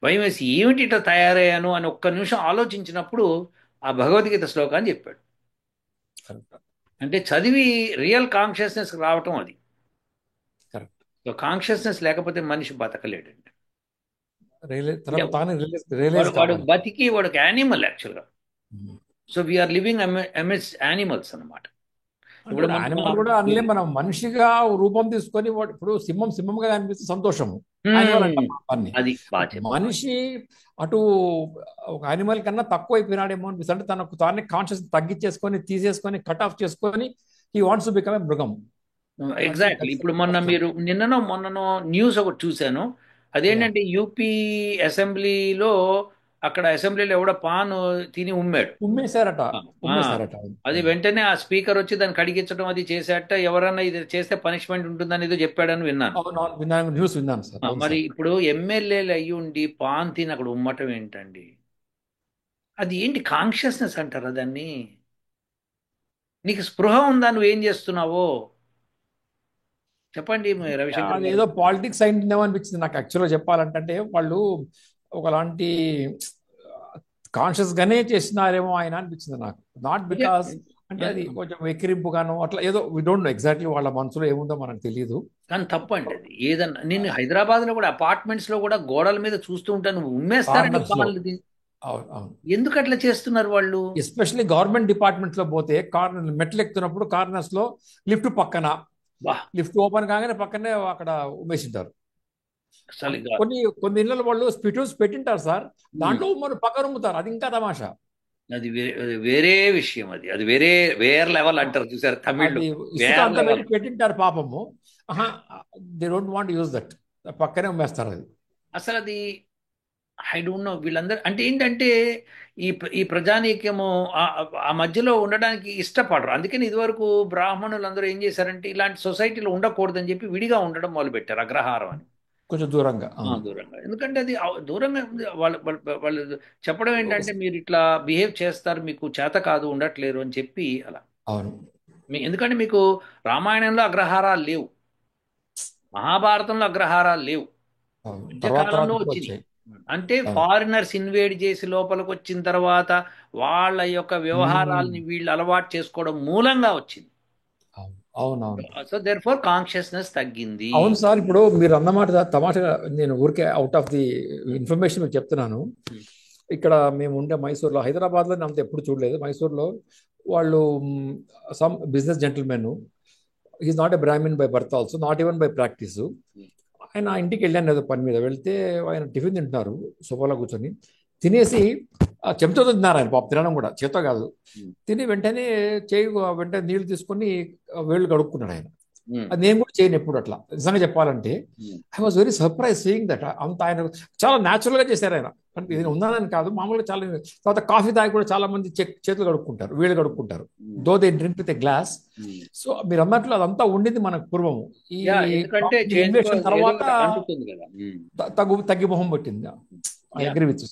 భయం వేసి ఏమిటి ఇట్లా తయారయ్యాను అని ఒక్క నిమిషం ఆలోచించినప్పుడు ఆ భగవద్గీత శ్లోకాన్ని చెప్పాడు. అంటే చదివి రియల్ కాన్షియస్నెస్ రావటం అది. సో కాన్షియస్నెస్ లేకపోతే మనిషి బతకలేడండి. వాడు బతికి వాడికి యానిమల్ యాక్చువల్గా. So we're living amidst animals అనమాట. ఇప్పుడు యానిమల్ కూడా అనలే, మనం మనిషిగా రూపం తీసుకొని ఇప్పుడు సింహంగా కనిపిస్తే సంతోషము. అది మనిషి అటు ఒక యానిమల్ కన్నా తక్కువ అయిపోయినాడేమో అనిపిస్తుంది. అంటే తనకు తానే కాన్షియస్ తగ్గించేసుకొని తీసేసుకొని కట్ ఆఫ్ చేసుకొని he wants to become a మృగం. ఎగ్జాక్ట్లీ. ఇప్పుడు మొన్ననో న్యూస్ ఒకటి చూశాను. అదేంటంటే యూపీ అసెంబ్లీలో ఎవడో పాన్ తిని ఉమ్మేశారట. అది వెంటనే ఆ స్పీకర్ వచ్చి దాన్ని కడిగించడం అది చేసేట. ఎవరన్నా ఇది చేస్తే పనిష్మెంట్ ఉంటుందని ఏదో చెప్పాడని విన్నాను. న్యూస్ విన్నాను సార్. మరి ఇప్పుడు ఎమ్మెల్యేలు అయ్యి ఉండి పాన్ తిని అక్కడ ఉమ్మటం ఏంటండి? అది ఏంటి కాన్షియస్నెస్ అంటారా దాన్ని? నీకు స్పృహ ఉందా, నువ్వేం చేస్తున్నావో చెప్పండి రవిశంకర్. ఏదో పాలిటిక్స్ అయిందేమో అనిపించింది నాకు యాక్చువల్గా చెప్పాలంటే. వాళ్ళు ఒకలాంటి కాన్షియస్ గానే చేసినారేమో ఆయన అనిపించింది నాకు. నాట్ బికాస్ అంటే అది కొంచెం వెక్కిరింపుగాను అట్లా ఏదో వి డోంట్ నో ఎగ్జాక్ట్లీ వాళ్ళ మనసులో ఏముందో మనకు తెలియదు. కానీ తప్పండి అది. ఏదన్నా నేను హైదరాబాద్ లో కూడా అపార్ట్మెంట్స్ లో కూడా గోడల మీద చూస్తూ ఉంటాను, ఉమ్మేస్తారండి. ఎందుకు అట్లా చేస్తున్నారు వాళ్ళు? ఎస్పెషల్లీ గవర్నమెంట్ డిపార్ట్మెంట్స్ లో పోతే మెట్లు ఎక్కుతున్నప్పుడు కార్నర్స్ లో లిఫ్ట్ ఓపెన్ కాగానే పక్కనే అక్కడ ఉమ్మేసింటారు. కొన్ని ఇళ్ళలో వాళ్ళు స్పిటూస్ పెట్టింటారు సార్, దాంట్లో ఉమ్మరు పక్కన ఉమ్ముతారు. అది ఇంకా తమాషా. అది వేరే విషయం. అది వేరే లెవెల్ అంటారు చూసారు తమిళ్. పెట్టింటారు పాపము. They don't want use that, పక్కనే ఉమ్మేస్తారు. అది అసలు అది ఐ డోంట్ నో. వీళ్ళందరూ అంటే ఏంటంటే ఈ ప్రజానీక్యము ఆ మధ్యలో ఉండడానికి ఇష్టపడరు. అందుకని ఇదివరకు బ్రాహ్మణులందరూ ఏం చేశారంటే ఇలాంటి సొసైటీలో ఉండకూడదని చెప్పి విడిగా ఉండడం మొదలుపెట్టారు, అగ్రహారం అని. కొంచెం దూరంగా. ఎందుకంటే అది దూరంగా వాళ్ళు చెప్పడం ఏంటంటే మీరు ఇట్లా బిహేవ్ చేస్తారు, మీకు చేత కాదు, ఉండట్లేరు అని చెప్పి అలా. అవును. ఎందుకంటే మీకు రామాయణంలో అగ్రహారాలు లేవు, మహాభారతంలో అగ్రహారాలు లేవు, మధ్యకాలంలో వచ్చింది. అంటే ఫారినర్స్ ఇన్వేడ్ చేసి లోపలికి వచ్చిన తర్వాత వాళ్ళ యొక్క వ్యవహారాలని వీళ్ళు అలవాటు చేసుకోవడం మూలంగా వచ్చింది. అవునవును. సో దేర్ ఫోర్ కాన్షియస్నెస్ తగ్గింది. అవును సార్. ఇప్పుడు మీరు అన్నమాట తమాషా, నేను ఊరికే అవుట్ ఆఫ్ ది ఇన్ఫర్మేషన్ మీకు చెప్తున్నాను. ఇక్కడ మేము ఉండే మైసూర్లో, హైదరాబాద్లో నేను అంత ఎప్పుడు చూడలేదు. మైసూర్లో వాళ్ళు some business gentlemen, is not a Brahmin by birth also, not even by practice. ఆయన ఇంటికి వెళ్ళాను ఏదో పని మీద, వెళ్తే ఆయన టిఫిన్ తింటున్నారు సోఫాలో కూర్చొని. తినేసి చెంచాతో తిన్నారు ఆయన, పాప తినడం కూడా చేతో కాదు. తిని వెంటనే నీళ్లు తీసుకొని వేళ్ళు కడుక్కున్నాడు ఆయన. ఉమ్, అది నేను కూడా చేయను ఎప్పుడు అట్లా. నిజంగా చెప్పాలంటే um, I was very surprise seeing that. అంత ఆయన చాలా న్యాచురల్ గా చేశారు ఆయన. అంటే ఇది ఉమ్, ఉన్నానని కాదు, మామూలుగా చాలా. తర్వాత కాఫీ తాగి కూడా చాలా మంది చేతులు కడుక్కుంటారు, వేళ్ళు కడుక్కుంటారు, um, though they drink with a glass. Um. So మీరు అన్నట్లు అదంతా ఉండింది మనకు పూర్వము. ఈ యా, ఎందుకంటే ఇన్వేషన్ ఏదో తర్వాత ఒకటి అంటుతుంది కదా. తగ్గి మొహం పట్టింది. I yeah, agree with.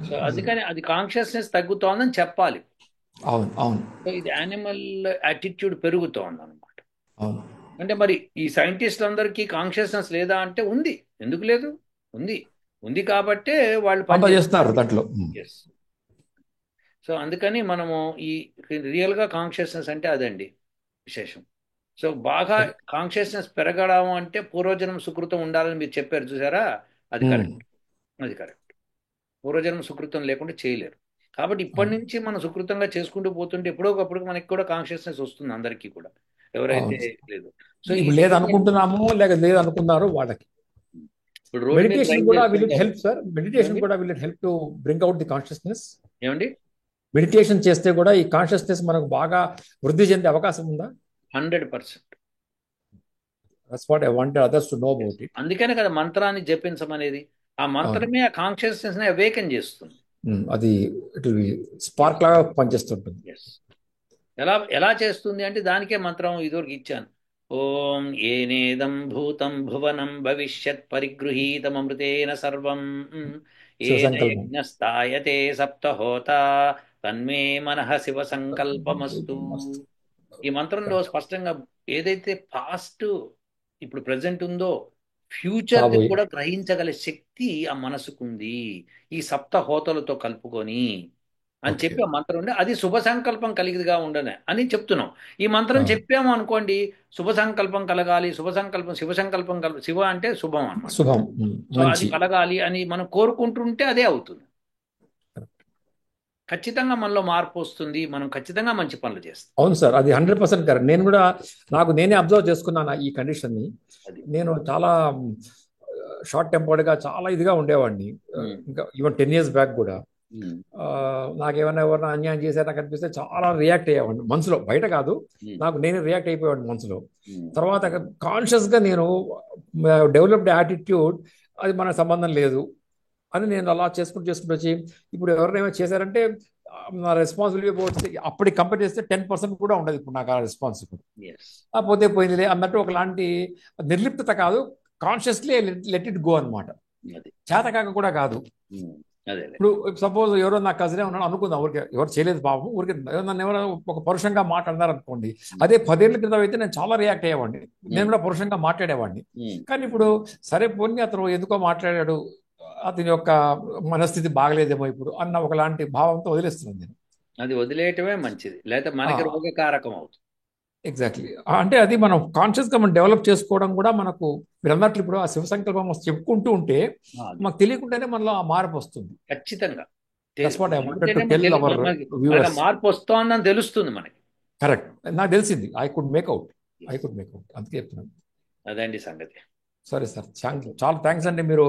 So అందుకని అది కాన్షియస్నెస్ తగ్గుతోందని చెప్పాలి. అవును, అవును, సో ఇది యానిమల్ యాటిట్యూడ్ పెరుగుతోంది అనమాట. అవును. అంటే మరి ఈ సైంటిస్టులందరికీ కాన్షియస్నెస్ లేదా అంటే ఉంది. ఎందుకు లేదు? ఉంది. ఉంది కాబట్టే వాళ్ళు అంతా పనిచేస్తారు. చేస్తున్నారు దాంట్లో. ఎస్. సో అందుకని మనము ఈ రియల్గా కాన్షియస్నెస్ అంటే అదండి విశేషం. సో బాగా కాన్షియస్నెస్ పెరగడం అంటే పూర్వజన్మ సుకృతం ఉండాలని మీరు చెప్పారు చూసారా, అది కరెక్ట్. అది కరెక్ట్. పూర్వజన్మ సుకృతం లేకుండా చేయలేరు. కాబట్టి ఇప్పటి అవును, నుంచి మనం సుకృతంగా చేసుకుంటూ పోతుంటే ఎప్పుడో ఒకప్పుడు మనకి కూడా కాన్షియస్నెస్ వస్తుంది అందరికీ కూడా, ఎవరైతే అవును. లేదు. సో ఈ ఇప్పుడు తెలియని లేదనుకుంటున్నాము, లేక లేదనుకున్నారు వాళ్ళకి. ఇప్పుడు రోడ్డు మీద మెడిటేషన్ డ్రైవ్ కూడా విల్ ఇట్ చేస్తుంటారు. Help sir? మెడిటేషన్ ఏమండి? కూడా will it help to bring out the consciousness? ఏమండి? మెడిటేషన్ చేస్తే కూడా ఈ కాన్షియస్నెస్ మనకు బాగా వృద్ధి చెందే అవకాశం ఉందా? 100%. That's what I wanted others to know about it. అందుకనే కదా మంత్రాన్ని జపించమనేది. ఆ అవును. మంత్రమే ఆ కాన్షియస్నెస్ ని అవేకన్ చేస్తుంది. అది ఇట్ విల్ ఎస్. స్పార్క్ లాగా పనిచేస్తుంటుంది. ఎస్. ఎలా ఎలా చేస్తుంది అంటే దానికే మంత్రం ఇదివరకు ఇచ్చాను. ఓం ఏనేదం భూతం భువనం భవిష్యత్ పరిగృహీతమృతేన సర్వం శివ ఏన సంకల్పం. యజ్ఞస్థాయతే సప్తహోత తన్మే మనః శివ సంకల్పమస్తు. ఈ మంత్రంలో స్పష్టంగా ఏదైతే పాస్ట్ ఇప్పుడు ప్రజెంట్ ఉందో ఫ్యూచర్ ని రాబోయే. కూడా గ్రహించగల శక్తి ఆ మనసుకుంది, ఈ సప్త హోతలతో కలుపుకొని అని ఓకే. చెప్పి ఆ మంత్రం ఉండే అది శుభ సంకల్పం కలిగిదిగా ఉండనే అని చెప్తున్నాం. ఈ మంత్రం అవును. చెప్పాము అనుకోండి, శుభ సంకల్పం కలగాలి, శుభ సంకల్పం శివ సంకల్పం శివ అంటే శుభం అన్నమాట. శుభం. సో అది మంచి. కలగాలి అని మనం కోరుకుంటుంటే అదే అవుతుంది. ఖచ్చితంగా మనలో మార్పు వస్తుంది, మనం ఖచ్చితంగా మంచి పనులు చేస్తాం. అవును సార్, అది 100% కరెక్ట్. నేను కూడా నాకు నేనే అబ్జర్వ్ చేసుకున్నాను ఈ కండిషన్ ని. అది. నేను చాలా షార్ట్ టెంపర్డ్ గా, చాలా ఇదిగా ఉండేవాడిని. ఉమ్, ఇంకా ఈవెన్ 10 years బ్యాక్ కూడా ఉమ్, నాకేమైనా ఎవరైనా అన్యాయం చేశారు నాకు అనిపిస్తే చాలా రియాక్ట్ అయ్యేవాడిని మనసులో, బయట కాదు. ఉమ్, నాకు నేనే రియాక్ట్ అయిపోయేవాడిని మనసులో. ఉమ్. తర్వాత కాన్షియస్ గా నేను డెవలప్డ్ యాటిట్యూడ్, అది మనకు సంబంధం లేదు అని నేను అలా చేసుకుంటూ వచ్చి ఇప్పుడు ఎవరైనా చేశారంటే నా రెస్పాన్సిబిలిటీ పోతే అప్పటికి కంపేర్ చేస్తే 10% కూడా ఉండదు ఇప్పుడు నాకు ఆ రెస్పాన్సిబిలిటీ. Yes. పోతే పోయిందిలే అన్నట్టు ఒకలాంటి నిర్లిప్తత కాదు, కాన్షియస్లీ లెట్ ఇట్ గో అనమాట. అది. చేతకాక కూడా కాదు. ఉమ్, అదే. ఇప్పుడు సపోజ్ ఎవరో నా కజినే ఉన్నాడు అనుకుందాం, ఊరికే ఎవరు చేయలేదు పాపం, ఊరికే నన్ను ఎవరో ఒక పరుషంగా మాట్లాడినారు అనుకోండి. అదే 10 ఏళ్ల క్రితం అయితే నేను చాలా రియాక్ట్ అయ్యేవాడిని, నేను కూడా పరుషంగా మాట్లాడేవాడిని. ఉమ్, కానీ ఇప్పుడు సరే పోనీ అతను ఎందుకో మాట్లాడాడు, అతని యొక్క మనస్థితి బాగలేదేమో ఇప్పుడు అన్న ఒకలాంటి భావంతో వదిలేస్తున్నాను నేను. అది వదిలేయటమే మంచిది, లేకపోతే మనకి రోగకారకం అవుతుంది. ఎగ్జాక్ట్లీ. అంటే అది మనం కాన్షియస్ గా మనం డెవలప్ చేసుకోవడం కూడా మనకు, మీరు అన్నట్లు ఇప్పుడు ఆ శివ సంకల్పం చెప్పుకుంటూ ఉంటే అది. మాకు తెలియకుండానే మనలో ఆ మార్పు వస్తుంది. ఖచ్చితంగా that's what I wanted to అంటేనే టెల్ అవర్ మనకి ఆ వ్యూవర్స్. మార్పు వస్తోందని తెలుస్తుంది మనకి. కరెక్ట్, నాకు తెలిసింది. I could make out. అందుకే చెప్తున్నాను. అదండి సంగతి. సరే సార్, చాలా థ్యాంక్స్ అండి. మీరు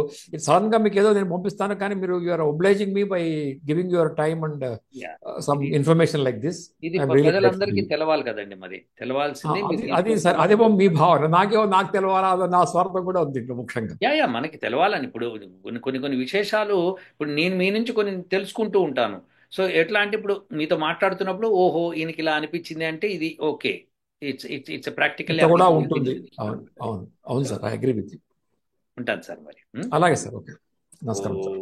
సడన్ గా మీకు ఏదో నేను పంపిస్తాను, కానీ మీరు you're obliging me by giving your time and Yeah. Some information like this. ఇది ప్రజలందరికీ తెలవాలి కదండి, మరి తెలవాల్సింది అది సార్, అదేమో మీ భావన, నాకు తెలవాలా, అదో నా స్వార్థం కూడా ఉంది ఇంట్లో ముఖ్యంగా. యా మనకి తెలవాలని. ఇప్పుడు కొన్ని విశేషాలు ఇప్పుడు నేను మీ నుంచి కొన్ని తెలుసుకుంటూ ఉంటాను. సో ఎట్లా అంటే ఇప్పుడు మీతో మాట్లాడుతున్నప్పుడు ఓహో ఈయనకి ఇలా అనిపించింది అంటే ఇది ఓకే, ఇట్స్ ప్రాక్టికల్ కూడా ఉంటుంది. అవును, అవును, అవును sir, I agree with you. ఉంటాను సార్ మరి. అలాగే సార్, ఓకే, నమస్కారం సార్.